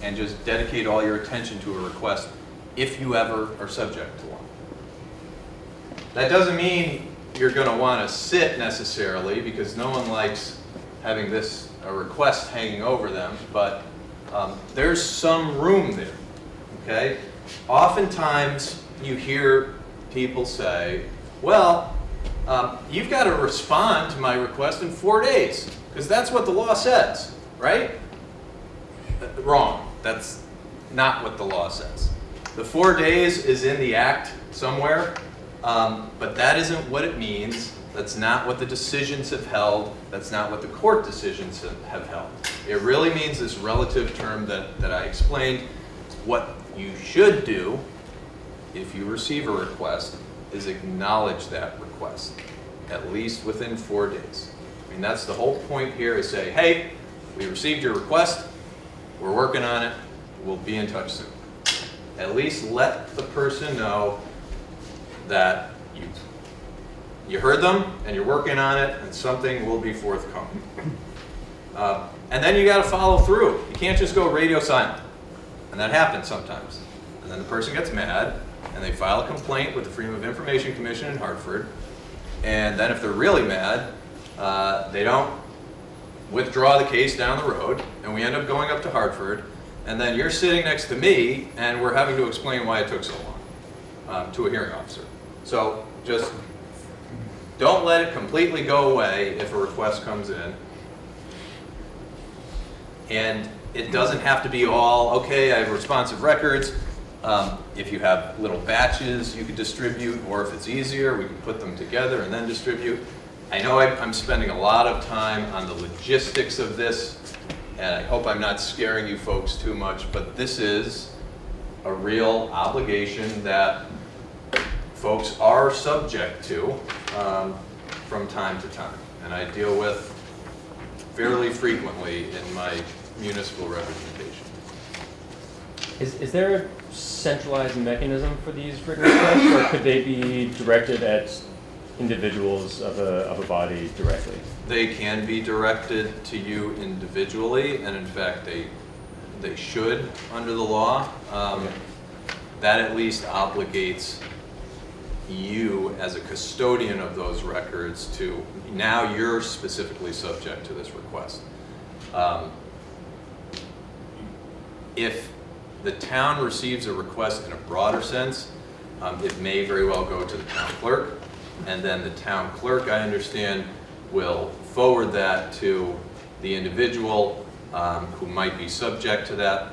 and just dedicate all your attention to a request if you ever are subject to one. That doesn't mean you're going to want to sit necessarily, because no one likes having a request hanging over them, but there's some room there, okay? Oftentimes you hear people say, well, you've got to respond to my request in 4 days, because that's what the law says, right? Wrong. That's not what the law says. The 4 days is in the act somewhere, but that isn't what it means. That's not what the decisions have held. That's not what the court decisions have held. It really means this relative term that I explained. What you should do if you receive a request is acknowledge that request, at least within 4 days. I mean, that's the whole point here, is say, hey, we received your request, we're working on it, we'll be in touch soon. At least let the person know that you heard them and you're working on it and something will be forthcoming. And then you got to follow through. You can't just go radio silent. And that happens sometimes. And then the person gets mad and they file a complaint with the Freedom of Information Commission in Hartford. And then if they're really mad, they don't withdraw the case down the road, and we end up going up to Hartford, and then you're sitting next to me and we're having to explain why it took so long to a hearing officer. So just don't let it completely go away if a request comes in. And it doesn't have to be all, okay, I have responsive records. If you have little batches you could distribute, or if it's easier, we can put them together and then distribute. I know I'm spending a lot of time on the logistics of this, and I hope I'm not scaring you folks too much, but this is a real obligation that folks are subject to from time to time, and I deal with fairly frequently in my municipal representation. Is there a centralized mechanism for these written requests, or could they be directed at individuals of a body directly? They can be directed to you individually, and in fact they should under the law. That at least obligates you as a custodian of those records to, now you're specifically subject to this request. If the town receives a request in a broader sense, it may very well go to the town clerk, and then the town clerk, I understand, will forward that to the individual who might be subject to that.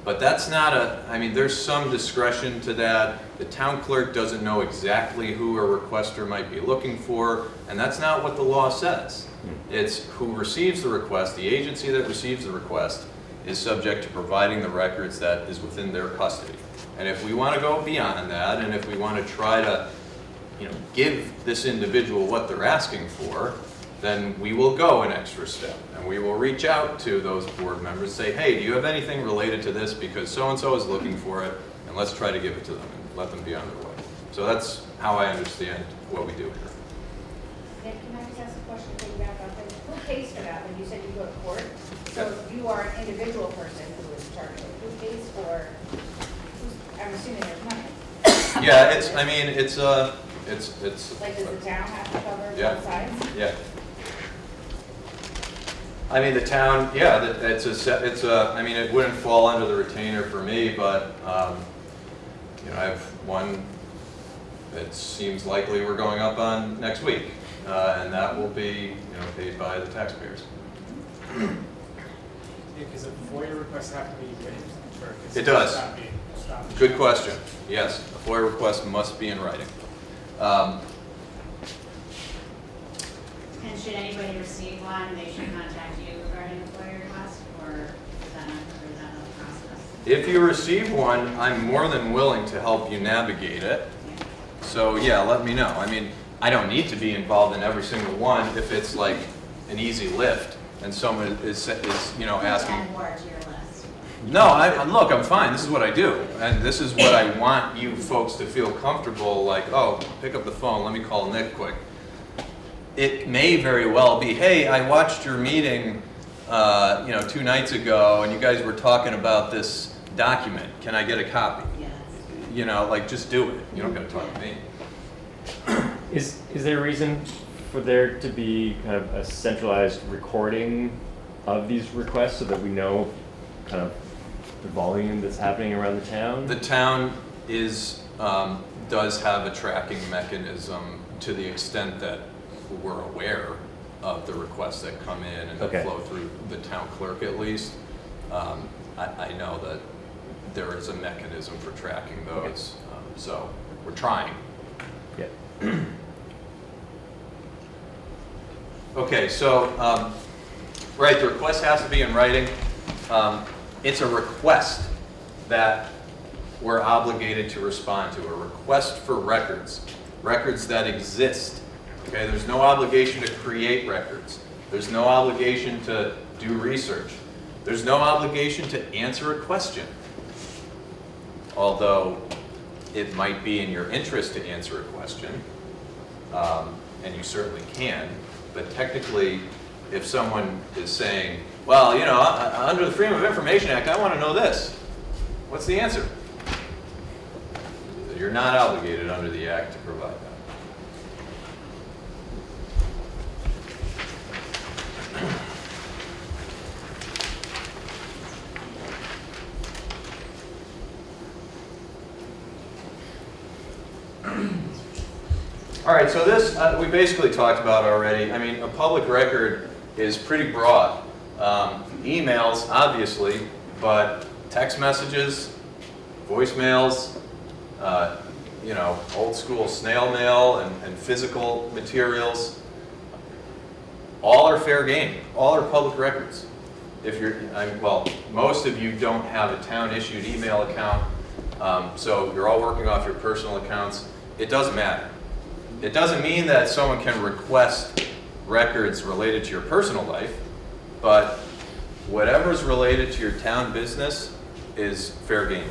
But that's not I mean, there's some discretion to that. The town clerk doesn't know exactly who a requester might be looking for, and that's not what the law says. It's who receives the request, the agency that receives the request is subject to providing the records that is within their custody. And if we want to go beyond that, and if we want to try to, give this individual what they're asking for, then we will go an extra step. And we will reach out to those board members, say, hey, do you have anything related to this? Because so-and-so is looking for it, and let's try to give it to them and let them be on their way. So that's how I understand what we do here. Nick, can I just ask a question before you wrap up? Who pays for that? When you said you go to court, so you are an individual person who is charged. Who pays for? I'm assuming there's money. Yeah, it's Like, does the town have to cover both sides? Yeah. I mean, the town, yeah, I mean, it wouldn't fall under the retainer for me, but, I have one that seems likely we're going up on next week, and that will be, paid by the taxpayers. Because a FOIA request have to be written? It does. Stop being- stop. Good question. Yes, a FOIA request must be in writing. And should anybody receive one, they should contact you regarding a FOIA request, or is that not the process? If you receive one, I'm more than willing to help you navigate it. Yeah. So yeah, let me know. I mean, I don't need to be involved in every single one if it's like an easy lift and someone is asking. Add more to your list. No, look, I'm fine. This is what I do. And this is what I want you folks to feel comfortable, like, oh, pick up the phone, let me call Nick quick. It may very well be, hey, I watched your meeting, 2 nights ago, and you guys were talking about this document. Can I get a copy? Yes. Just do it. You don't gotta talk to me. Is there a reason for there to be kind of a centralized recording of these requests so that we know kind of the volume that's happening around the town? The town does have a tracking mechanism to the extent that we're aware of the requests that come in and that Okay. flow through the town clerk at least. I know that there is a mechanism for tracking those, so we're trying. Yeah. Okay, so, right, the request has to be in writing. It's a request that we're obligated to respond to, a request for records that exist. Okay, there's no obligation to create records. There's no obligation to do research. There's no obligation to answer a question. Although it might be in your interest to answer a question, and you certainly can, but technically, if someone is saying, well, under the Freedom of Information Act, I want to know this. What's the answer? You're not obligated under the Act to provide that. All right, so this we basically talked about already. I mean, a public record is pretty broad. Emails, obviously, but text messages, voicemails, old school snail mail and physical materials, all are fair game. All are public records. Most of you don't have a town-issued email account, so you're all working off your personal accounts. It doesn't matter. It doesn't mean that someone can request records related to your personal life, but whatever's related to your town business is fair game.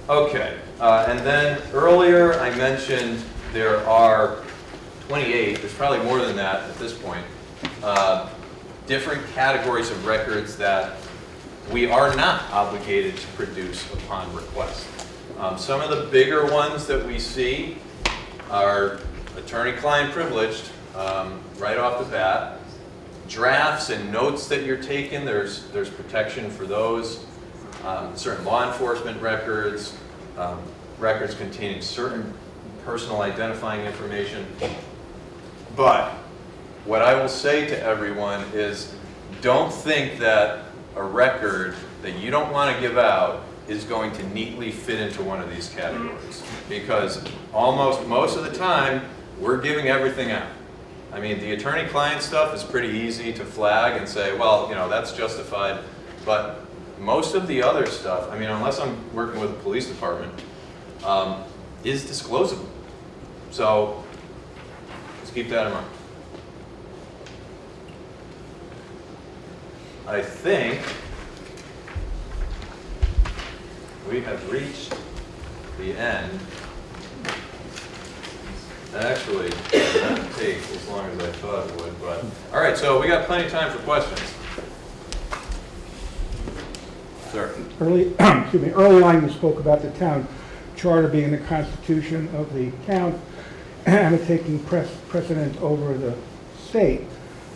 Okay, and then earlier I mentioned there are 28, there's probably more than that at this point, different categories of records that we are not obligated to produce upon request. Some of the bigger ones that we see are attorney-client privileged, right off the bat. Drafts and notes that you're taking, there's protection for those. Certain law enforcement records, records containing certain personal identifying information. But what I will say to everyone is, don't think that a record that you don't want to give out is going to neatly fit into one of these categories. Because most of the time, we're giving everything out. I mean, the attorney-client stuff is pretty easy to flag and say, well, that's justified. But most of the other stuff, I mean, unless I'm working with the police department, is disclosable. So just keep that in mind. I think we have reached the end. Actually, it didn't take as long as I thought it would, but all right, so we got plenty of time for questions. Sir. Early on, you spoke about the town charter being the constitution of the town and it taking precedence over the state.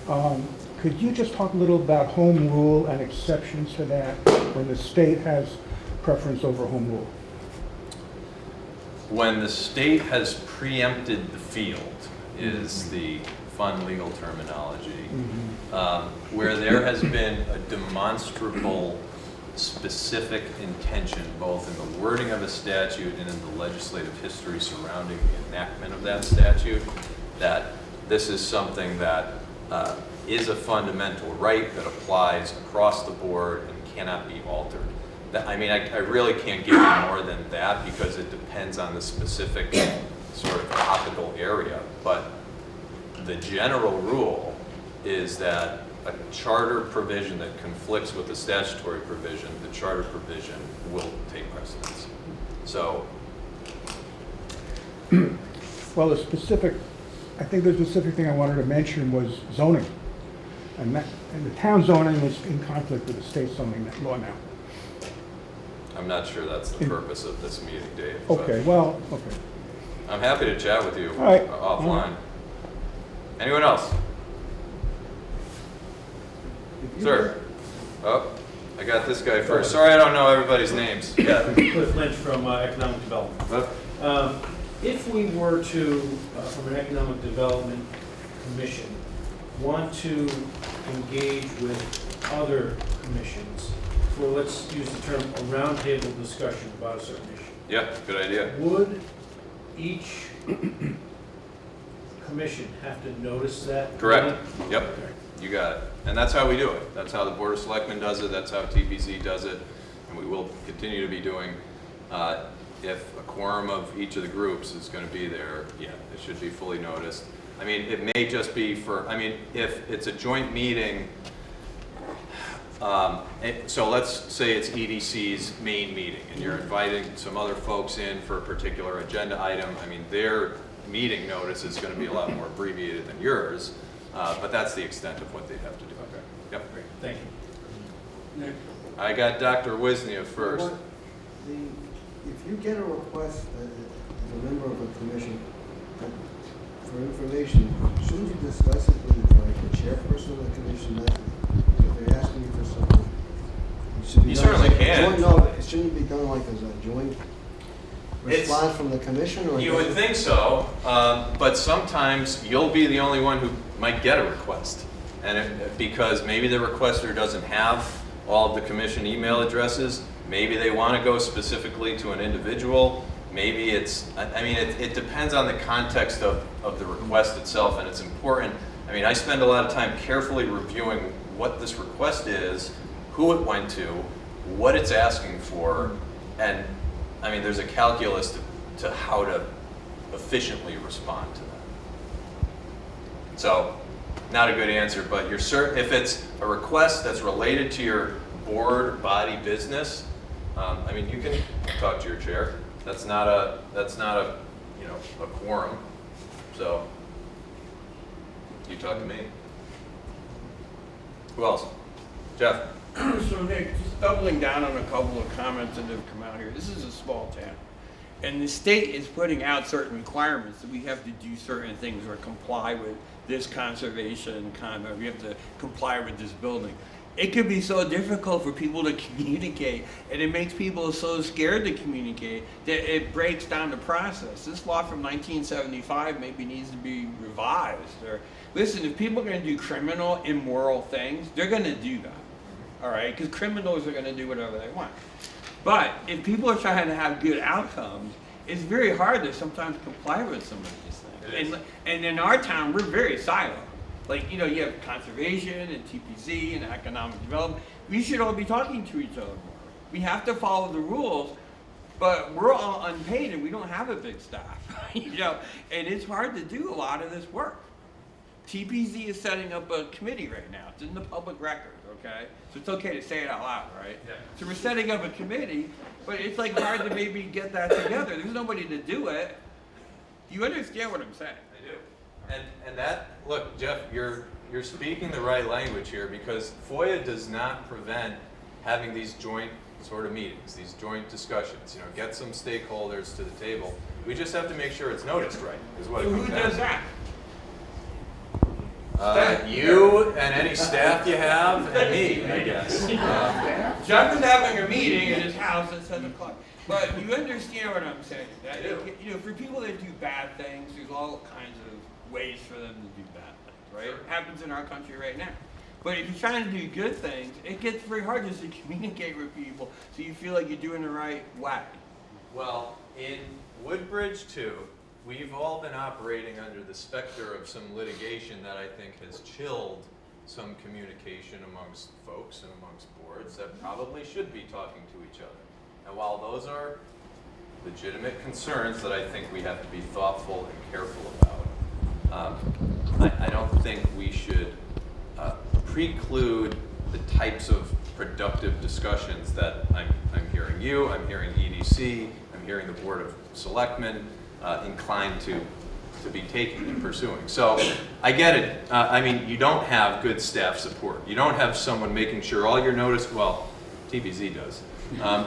Could you just talk a little about home rule and exceptions to that when the state has preference over home rule? When the state has preempted the field is the fun legal terminology, where there has been a demonstrable specific intention, both in the wording of a statute and in the legislative history surrounding the enactment of that statute, that this is something that is a fundamental right that applies across the board and cannot be altered. I mean, I really can't give you more than that because it depends on the specific sort of topical area. But the general rule is that a charter provision that conflicts with the statutory provision, the charter provision will take precedence. So, Well, I think the specific thing I wanted to mention was zoning. And the town zoning is in conflict with the state zoning law now. I'm not sure that's the purpose of this meeting, Dave. but Okay, well, okay. I'm happy to chat with you All right. offline. Anyone else? Sir? Oh, I got this guy first. Sorry I don't know everybody's names. Yeah. Cliff Lynch from Economic Development. If we were to, from an Economic Development Commission, want to engage with other commissions for, let's use the term, a roundtable discussion about a certain issue, Yeah, good idea. would each commission have to notice that? Correct. Yep. You got it. And that's how we do it. That's how the Board of Selectmen does it. That's how TPC does it. And we will continue to be doing. If a quorum of each of the groups is going to be there, yeah, it should be fully noticed. I mean, it may just be for, I mean, if it's a joint meeting, so let's say it's EDC's main meeting and you're inviting some other folks in for a particular agenda item. I mean, their meeting notice is going to be a lot more abbreviated than yours, but that's the extent of what they have to do. Okay. Yep. Great, thank you. I got Dr. Wisnia first. If you get a request as a member of a commission for information, shouldn't you discuss it with the chairperson of the commission? That if they're asking you for something, it should be You done certainly as a can. joint, no, it shouldn't be done like as a joint response from the commission, or You would think so, but sometimes you'll be the only one who might get a request. And because maybe the requester doesn't have all of the commission email addresses, maybe they want to go specifically to an individual, maybe it's, I mean, it depends on the context of the request itself, and it's important. I mean, I spend a lot of time carefully reviewing what this request is, who it went to, what it's asking for, and I mean, there's a calculus to how to efficiently respond to that. So, not a good answer, but you're certain, if it's a request that's related to your board body business, I mean, you can talk to your chair. That's not a you know, a quorum. So, you talk to me. Who else? Jeff. So Nick, just doubling down on a couple of comments that have come out here. This is a small town. And the state is putting out certain requirements that we have to do certain things or comply with this conservation we have to comply with this building. It could be so difficult for people to communicate, and it makes people so scared to communicate that it breaks down the process. This law from 1975 maybe needs to be revised. Or listen, if people are going to do criminal, immoral things, they're going to do that. All right, because criminals are going to do whatever they want. But if people are trying to have good outcomes, it's very hard to sometimes comply with some of these things. And in our town, we're very siloed. Like, you know, you have conservation and TPC and economic development. We should all be talking to each other more. We have to follow the rules, but we're all unpaid and we don't have a big staff, you know, and it's hard to do a lot of this work. TPC is setting up a committee right now. It's in the public record, okay? So it's okay to say it out loud, right? Yeah. So we're setting up a committee, but it's like hard to maybe get that together. There's nobody to do it. You understand what I'm saying? I do. And that, look, Jeff, you're speaking the right language here, because FOIA does not prevent having these joint sort of meetings, these joint discussions. You know, get some stakeholders to the table. We just have to make sure it's noticed right, is what it comes down to. Who does that? You and any staff you have, and me, I guess. Jeff is having a meeting at his house at 7 o'clock. But you understand what I'm saying. That, you know, for people that do bad things, there's all kinds of ways for them to do bad things. right? It happens in our country right now. But if you're trying to do good things, it gets very hard just to communicate with people so you feel like you're doing the right way. Well, in Woodbridge too, we've all been operating under the specter of some litigation that I think has chilled some communication amongst folks and amongst boards that probably should be talking to each other. And while those are legitimate concerns that I think we have to be thoughtful and careful about, I don't think we should preclude the types of productive discussions that I'm hearing you, I'm hearing EDC, I'm hearing the Board of Selectmen inclined to be taking and pursuing. So I get it. I mean, you don't have good staff support. You don't have someone making sure all your notice, well, TBZ does.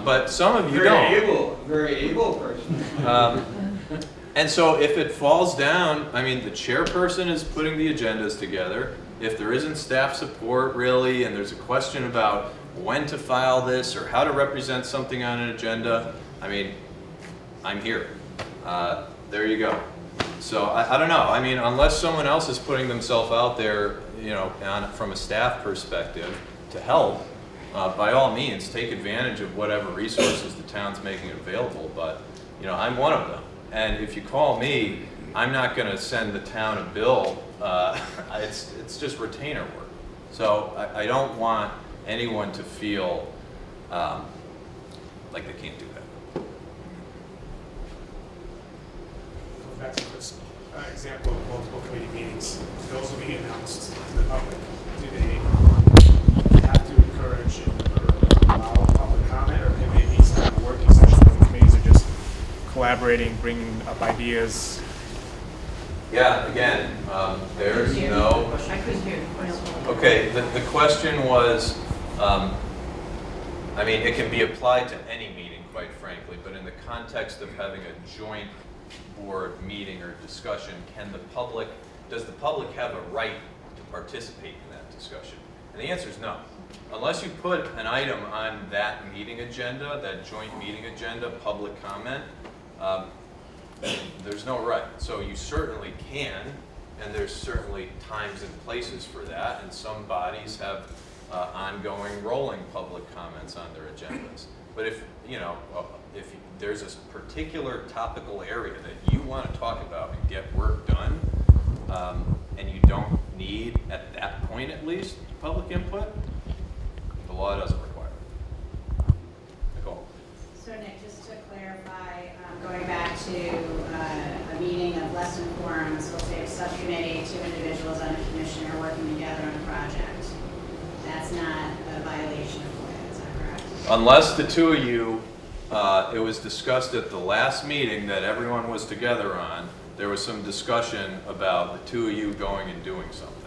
But some of you don't. Very able person. And so if it falls down, I mean, the chairperson is putting the agendas together. If there isn't staff support really, and there's a question about when to file this or how to represent something on an agenda, I mean, I'm here. There you go. So I don't know. I mean, unless someone else is putting themselves out there, you know, from a staff perspective to help, by all means, take advantage of whatever resources the town's making available. But, you know, I'm one of them. And if you call me, I'm not going to send the town a bill. It's just retainer work. So I don't want anyone to feel like they can't do that. Going back to this example of multiple committee meetings, those will be announced to the public. Do they have to encourage or allow public comment, or can they be some kind of working session where the committees are just collaborating, bringing up ideas? Yeah, again, there's no... I couldn't hear the question. Okay, the question was, I mean, it can be applied to any meeting, quite frankly, but in the context of having a joint board meeting or discussion, does the public have a right to participate in that discussion? And the answer is no. Unless you put an item on that meeting agenda, that joint meeting agenda, public comment, there's no right. So you certainly can, and there's certainly times and places for that, and some bodies have ongoing rolling public comments on their agendas. But if, you know, if there's a particular topical area that you want to talk about and get work done, and you don't need, at that point at least, public input, the law doesn't require it. Nicole? So Nick, just to clarify, going back to a meeting of less than quorum, so we'll say a subcommittee, 2 individuals on a commission are working together on a project. That's not a violation of FOIA, is that correct? Unless the two of you, it was discussed at the last meeting that everyone was together on, there was some discussion about the two of you going and doing something.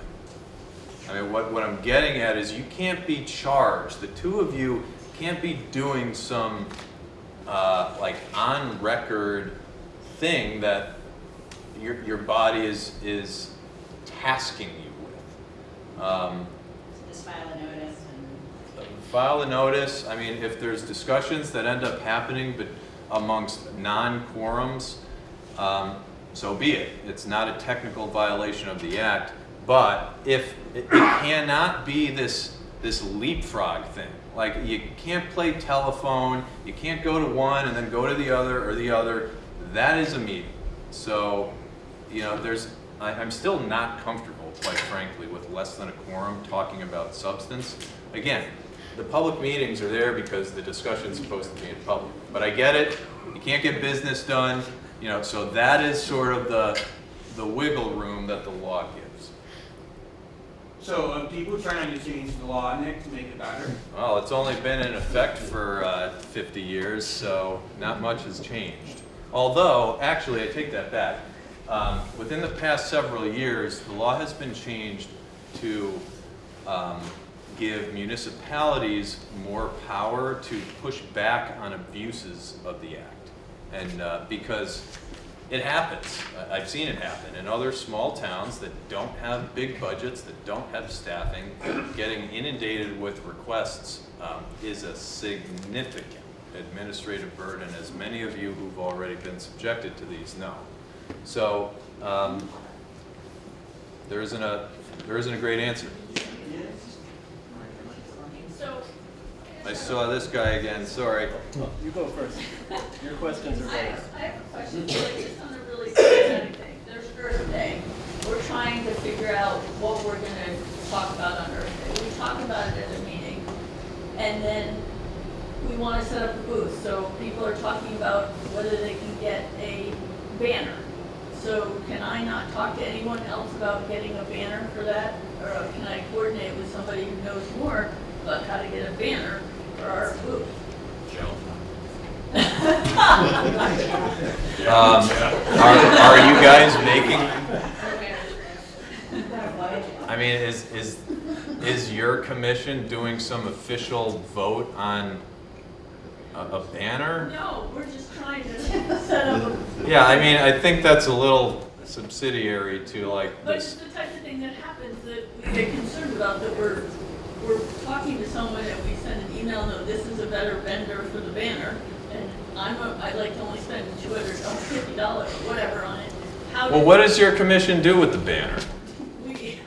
I mean, what I'm getting at is you can't be charged. The two of you can't be doing some like on record thing that your body is tasking you with. So just file a notice and... File a notice. I mean, if there's discussions that end up happening but amongst non-quorums, so be it. It's not a technical violation of the act, but if it cannot be this leapfrog thing. Like, you can't play telephone, you can't go to one and then go to the other or the other. That is a meeting. So, you know, I'm still not comfortable, quite frankly, with less than a quorum talking about substance. Again, the public meetings are there because the discussion's supposed to be in public. But I get it, you can't get business done, you know, so that is sort of the wiggle room that the law gives. So people trying to change the law, Nick, to make it better? Well, it's only been in effect for 50 years, so not much has changed. Although, actually, I take that back. Within the past several years, the law has been changed to give municipalities more power to push back on abuses of the act. And because it happens. I've seen it happen in other small towns that don't have big budgets, that don't have staffing. Getting inundated with requests is a significant administrative burden, as many of you who've already been subjected to these know. So there isn't a There isn't a great answer. So, I saw this guy again, sorry. You go first. Your questions are I better. have a question, like, just on a really systematic thing. There's Earth Day. We're trying to figure out what we're gonna talk about on Earth Day. We talk about it at a meeting, and then we wanna set up a booth, so people are talking about whether they can get a banner. So can I not talk to anyone else about getting a banner for that? Or can I coordinate with somebody who knows more about how to get a banner for our booth? Are you guys making, I mean, is your commission doing some official vote on a banner? No, we're just trying to set up a. Yeah, I mean, I think that's a little subsidiary to like But it's this. the type of thing that happens that we get concerned about, that we're talking to someone and we send an email, no, this is a better vendor for the banner, and I'd like to only spend $250 or whatever on it. How Well, do- what does your commission do with the banner? we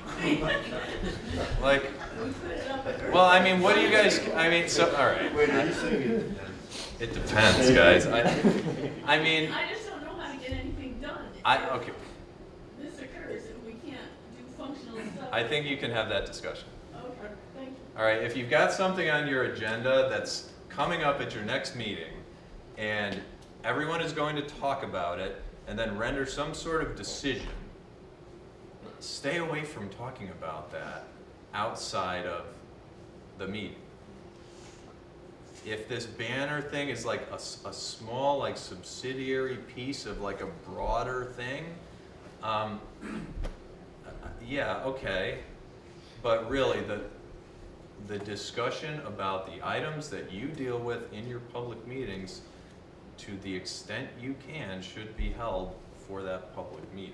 Like, put it up at well, I mean, what do you guys, I mean, so, all right. It depends, guys. I mean, I just don't know how to get anything done. okay. This occurs and we can't do functional stuff. I think you can have that discussion. Okay, thank you. All right, if you've got something on your agenda that's coming up at your next meeting, and everyone is going to talk about it, and then render some sort of decision, stay away from talking about that outside of the meeting. If this banner thing is like a small, like subsidiary piece of like a broader thing, yeah, okay. But really, the discussion about the items that you deal with in your public meetings, to the extent you can, should be held for that public meeting.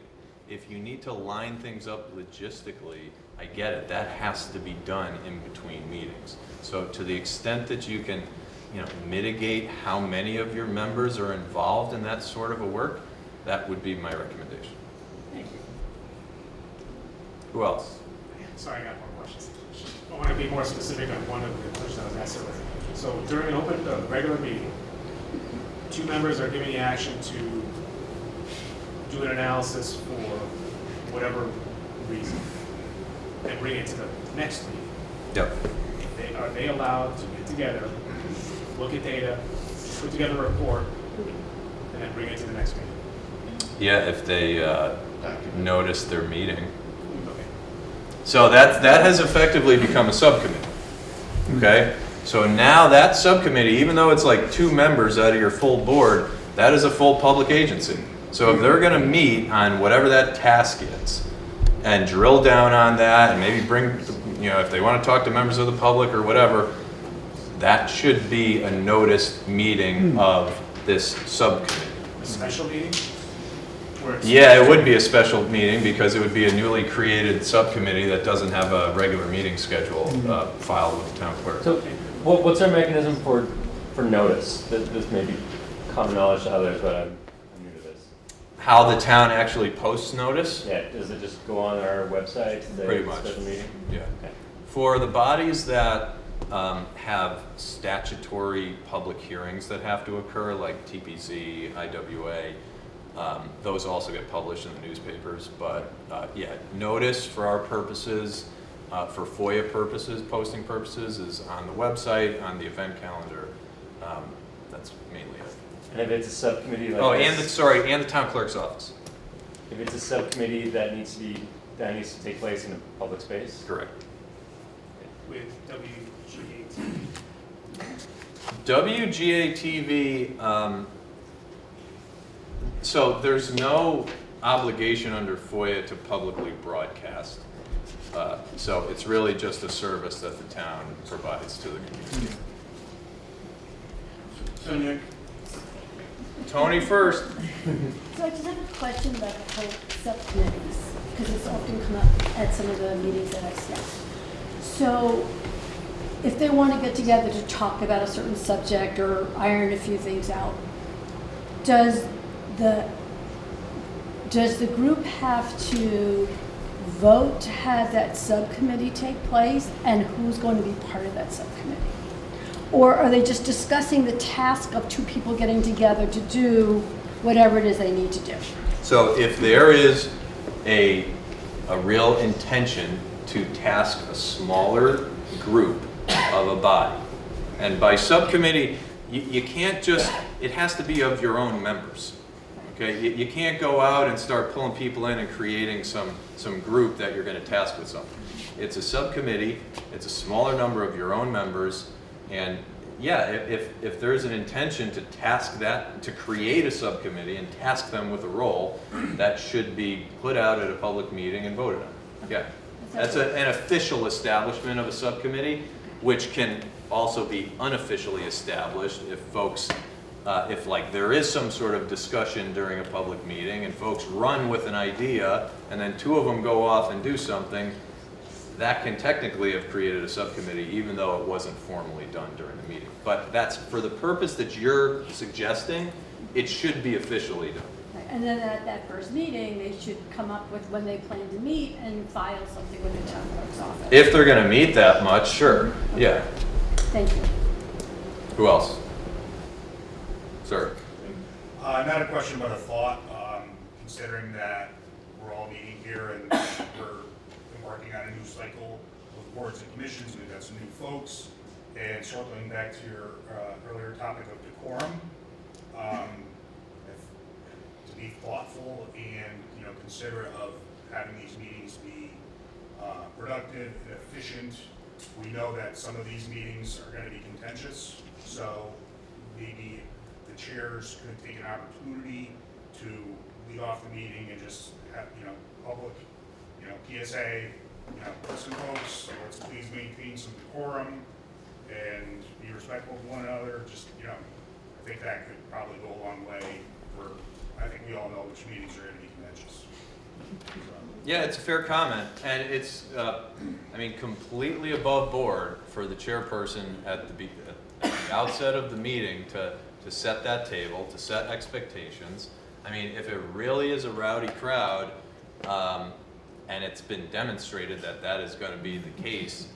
If you need to line things up logistically, I get it, that has to be done in between meetings. So to the extent that you can, mitigate how many of your members are involved in that sort of a work, that would be my recommendation. Thank you. Who else? Sorry, I got more questions. I want to be more specific on one of the questions I was asked earlier. So during an open, regular meeting, two members are giving the action to do an analysis for whatever reason, and bring it to the next meeting. Yep. Are they allowed to get together, look at data, put together a report, and then bring it to the next meeting? Yeah, if they notice their meeting. Okay. So that has effectively become a subcommittee. Okay? So now that subcommittee, even though it's like 2 members out of your full board, that is a full public agency. So if they're going to meet on whatever that task is and drill down on that and maybe bring, if they want to talk to members of the public or whatever, that should be a noticed meeting of this subcommittee. A special meeting? Where it's- Yeah, it would be a special meeting because it would be a newly created subcommittee that doesn't have a regular meeting schedule filed with the town clerk. So what's our mechanism for notice? This may be common knowledge to others, but I'm new to this. How the town actually posts notice? Yeah, does it just go on our website? Say Pretty much. Special meeting? Yeah. Okay. For the bodies that have statutory public hearings that have to occur, like TPC, IWA, those also get published in the newspapers. But yeah, notice for our purposes, for FOIA purposes, posting purposes, is on the website, on the event calendar. That's mainly it. And if it's a subcommittee like Oh, this, and the town clerk's office. if it's a subcommittee that needs to take place in a public space? Correct. With WGA-TV. WGA-TV, so there's no obligation under FOIA to publicly broadcast. So it's really just a service that the town provides to the community. So Nick, Tony first. So I just have a question about the whole subcommittees, because it's often come up at some of the meetings that I've sat. So if they want to get together to talk about a certain subject or iron a few things out, does the group have to vote to have that subcommittee take place, and who's going to be part of that subcommittee? Or are they just discussing the task of two people getting together to do whatever it is they need to do? So if there is a real intention to task a smaller group of a body, and by subcommittee, you can't just, it has to be of your own members. Okay, you can't go out and start pulling people in and creating some group that you're going to task with something. It's a subcommittee, it's a smaller number of your own members, and yeah, if there's an intention to task that, to create a subcommittee and task them with a role, that should be put out at a public meeting and voted on. Yeah, that's an official establishment of a subcommittee, which can also be unofficially established if folks, if like there is some sort of discussion during a public meeting and folks run with an idea and then two of them go off and do something, that can technically have created a subcommittee even though it wasn't formally done during the meeting. But that's for the purpose that you're suggesting, it should be officially done. Right, and then at that first meeting, they should come up with when they plan to meet and file something with the town clerk's office. If they're going to meet that much, sure, yeah. Thank you. Who else? Sir. Not a question, but a thought. Considering that we're all meeting here and we're embarking on a new cycle of boards and commissions, we've got some new folks, and circling back to your earlier topic of decorum, to be thoughtful and considerate of having these meetings be productive and efficient. We know that some of these meetings are going to be contentious, so maybe the chairs could take an opportunity to lead off the meeting and just have, public, PSA, listen folks, let's please maintain some decorum and be respectful of one another. Just, I think that could probably go a long way for, I think we all know which meetings are going to be contentious. Yeah, it's a fair comment, and it's, completely above board for the chairperson at the outset of the meeting to set that table, to set expectations. I mean, if it really is a rowdy crowd, and it's been demonstrated that that is going to be the case,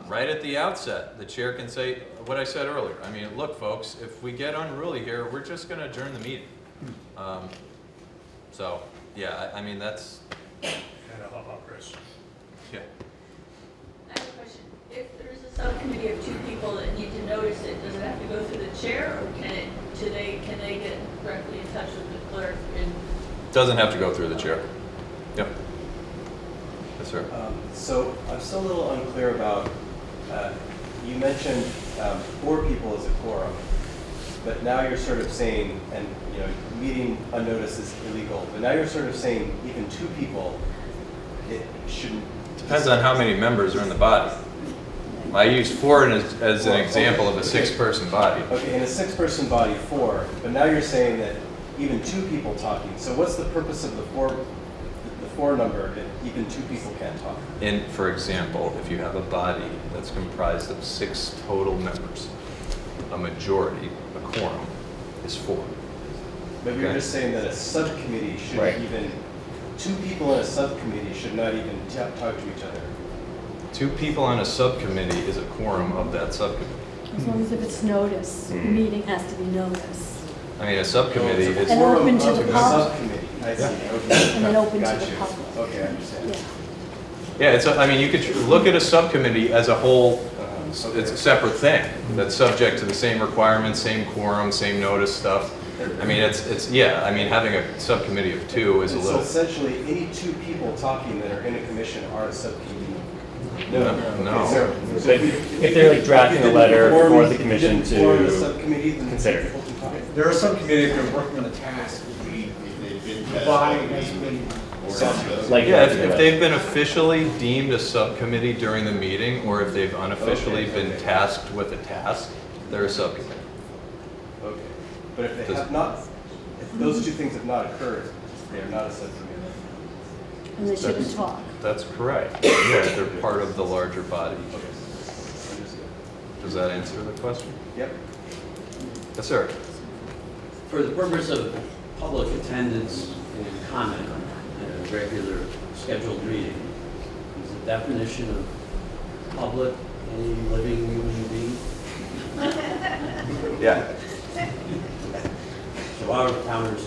right at the outset, the chair can say what I said earlier. I mean, look, folks, if we get unruly here, we're just going to adjourn the meeting. So, yeah, I mean, that's... And I'll help out Chris. Yeah. I have a question. If there's a subcommittee of two people that need to notice it, does it have to go through the chair, or can they get directly in touch with the clerk? Doesn't have to go through the chair. Yep. Yes, sir. So I'm still a little unclear about, you mentioned 4 people as a quorum, but now you're sort of saying, and meeting unnoticed is illegal, but now you're sort of saying even 2 people, it shouldn't. Depends on how many members are in the body. I use 4 as an example of a 6-person body. Okay, in a 6-person body, 4, but now you're saying that even 2 people talking. So what's the purpose of the 4 number if even 2 people can't talk? And for example, if you have a body that's comprised of 6 total members, a majority, a quorum, is 4. Maybe you're just saying that a subcommittee should even, 2 people in a subcommittee should not even talk to each other. 2 people on a subcommittee is a quorum of that subcommittee. As long as if it's noticed, the meeting has to be noticed. I mean, a subcommittee is... And open to the public. Subcommittee, I see, okay. And then open to Gotcha. the public. Okay, I understand. Yeah. Yeah, you could look at a subcommittee as a whole, it's a separate thing that's subject to the same requirements, same quorum, same notice stuff. I mean, having a subcommittee of 2 is a little... So essentially, any 2 people talking that are in a commission are a subcommittee? No. Okay, But if they're like drafting a letter for the commission to consider. They're a subcommittee if they're working on a task. The body has been. If they've been officially deemed a subcommittee during the meeting, or if they've unofficially been tasked with a task, they're a subcommittee. Okay, but if they have not, if those 2 things have not occurred, they are not a subcommittee. And they shouldn't talk. That's correct. Yeah, they're part of the larger body. Okay, understood. Does that answer the question? Yep. Yes, sir. For the purpose of public attendance and comment at a regular scheduled meeting. Is the definition of public any living human being? Yeah. So our towners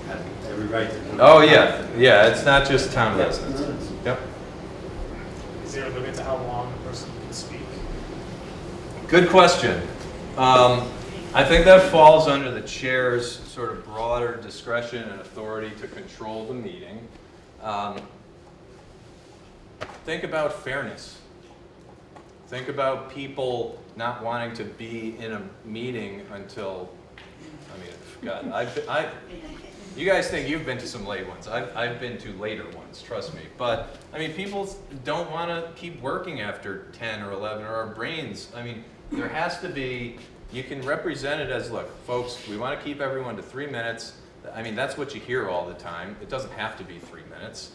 have every right to come. Oh, yeah, yeah, it's not just town residents. Yep. Is there a limit to how long a person can speak? Good question. I think that falls under the chair's sort of broader discretion and authority to control the meeting. Think about fairness. Think about people not wanting to be in a meeting until, I mean, God, you guys think you've been to some late ones. I've been to later ones, trust me. But, I mean, people don't want to keep working after 10 or 11, or our brains, I mean, there has to be, you can represent it as, look, folks, we want to keep everyone to 3 minutes. I mean, that's what you hear all the time. It doesn't have to be 3 minutes.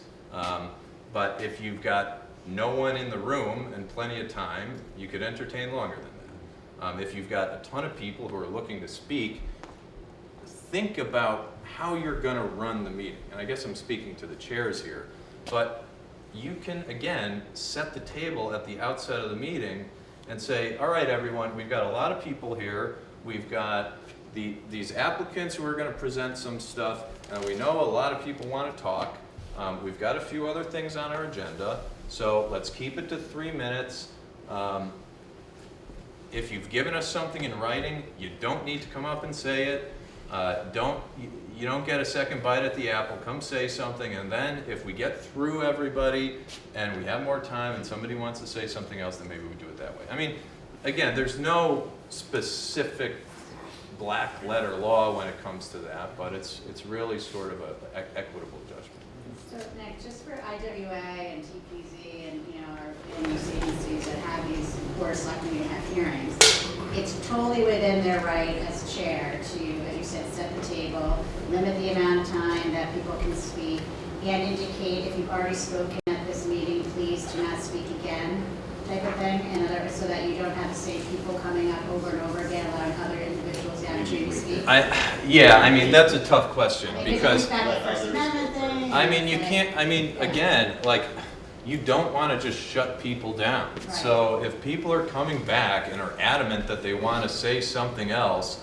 But if you've got no one in the room and plenty of time, you could entertain longer than that. If you've got a ton of people who are looking to speak, think about how you're going to run the meeting. And I guess I'm speaking to the chairs here. But you can, again, set the table at the outset of the meeting and say, all right, everyone, we've got a lot of people here. We've got these applicants who are going to present some stuff, and we know a lot of people want to talk. We've got a few other things on our agenda, so let's keep it to 3 minutes. If you've given us something in writing, you don't need to come up and say it. You don't get a second bite at the apple. Come say something, and then if we get through everybody and we have more time and somebody wants to say something else, then maybe we do it that way. I mean, again, there's no specific black letter law when it comes to that, but it's really sort of an equitable judgment. So Nick, just for IWA and TPZ and, you know, our news agencies that have these board of selectmen that have hearings, it's totally within their right as chair to, as you said, set the table, limit the amount of time that people can speak, and indicate if you've already spoken at this meeting, please do not speak again, type of thing, and so that you don't have the same people coming up over and over again, allowing other individuals the opportunity to speak. Yeah, I mean, that's a tough question because, I mean, you can't, I mean, again, like, you don't want to just shut people down. Right. So if people are coming back and are adamant that they want to say something else,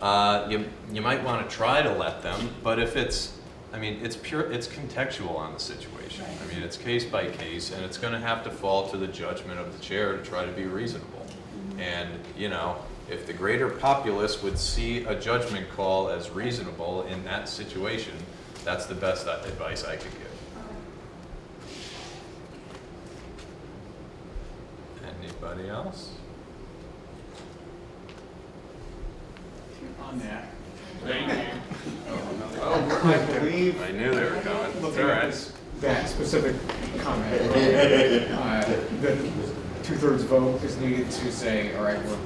you might want to try to let them, but if it's, I mean, it's contextual on the situation. Right. I mean, it's case by case, and it's going to have to fall to the judgment of the chair to try to be reasonable. And, you know, if the greater populace would see a judgment call as reasonable in that situation, that's the best advice I could give. Anybody else? On that. Thank you. I believe. I knew they were coming. It's all Looking at right. that specific comment, the 2/3 vote is needed to say, all right, we're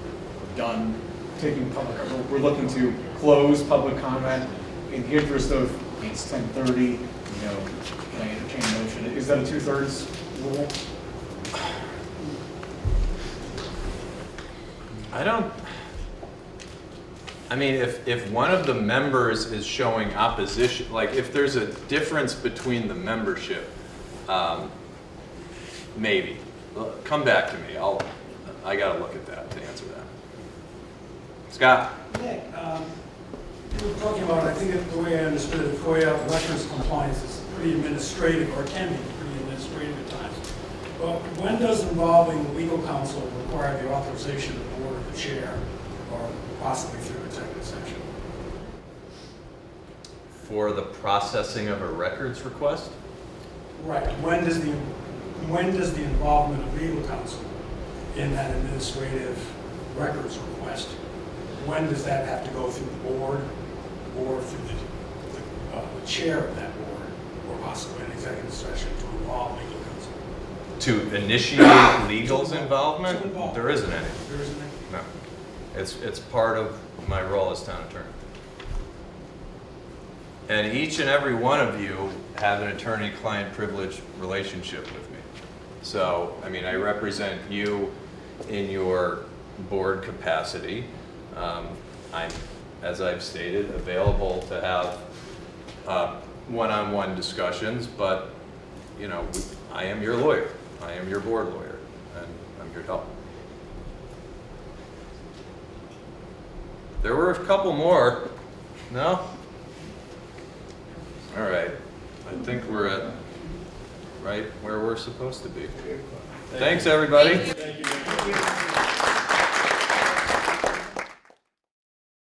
done taking public, we're looking to close public comment in the interest of, it's 10:30, you know, can I entertain a motion? Is that a 2/3 rule? I mean, if one of the members is showing opposition, like if there's a difference between the membership, maybe. Come back to me. I gotta look at that to answer that. Scott? Nick, you were talking about, I think the way I understood it, FOIA records compliance is pretty administrative, or can be pretty administrative at times. But when does involving legal counsel require the authorization of the board or the chair, or possibly through executive session? For the processing of a records request? Right. When does the involvement of legal counsel in that administrative records request, when does that have to go through the board or through the chair of that board, or possibly an executive session to involve legal counsel? To initiate legal's involvement? There isn't any. There isn't any? No. It's part of my role as town attorney. And each and every one of you have an attorney-client privilege relationship with me. So, I mean, I represent you in your board capacity. I'm, as I've stated, available to have one-on-one discussions, but you know, I am your lawyer. I am your board lawyer, and I'm here to help. There were a couple more. No? All right. I think we're at right where we're supposed to be. Thanks, everybody. Thank you.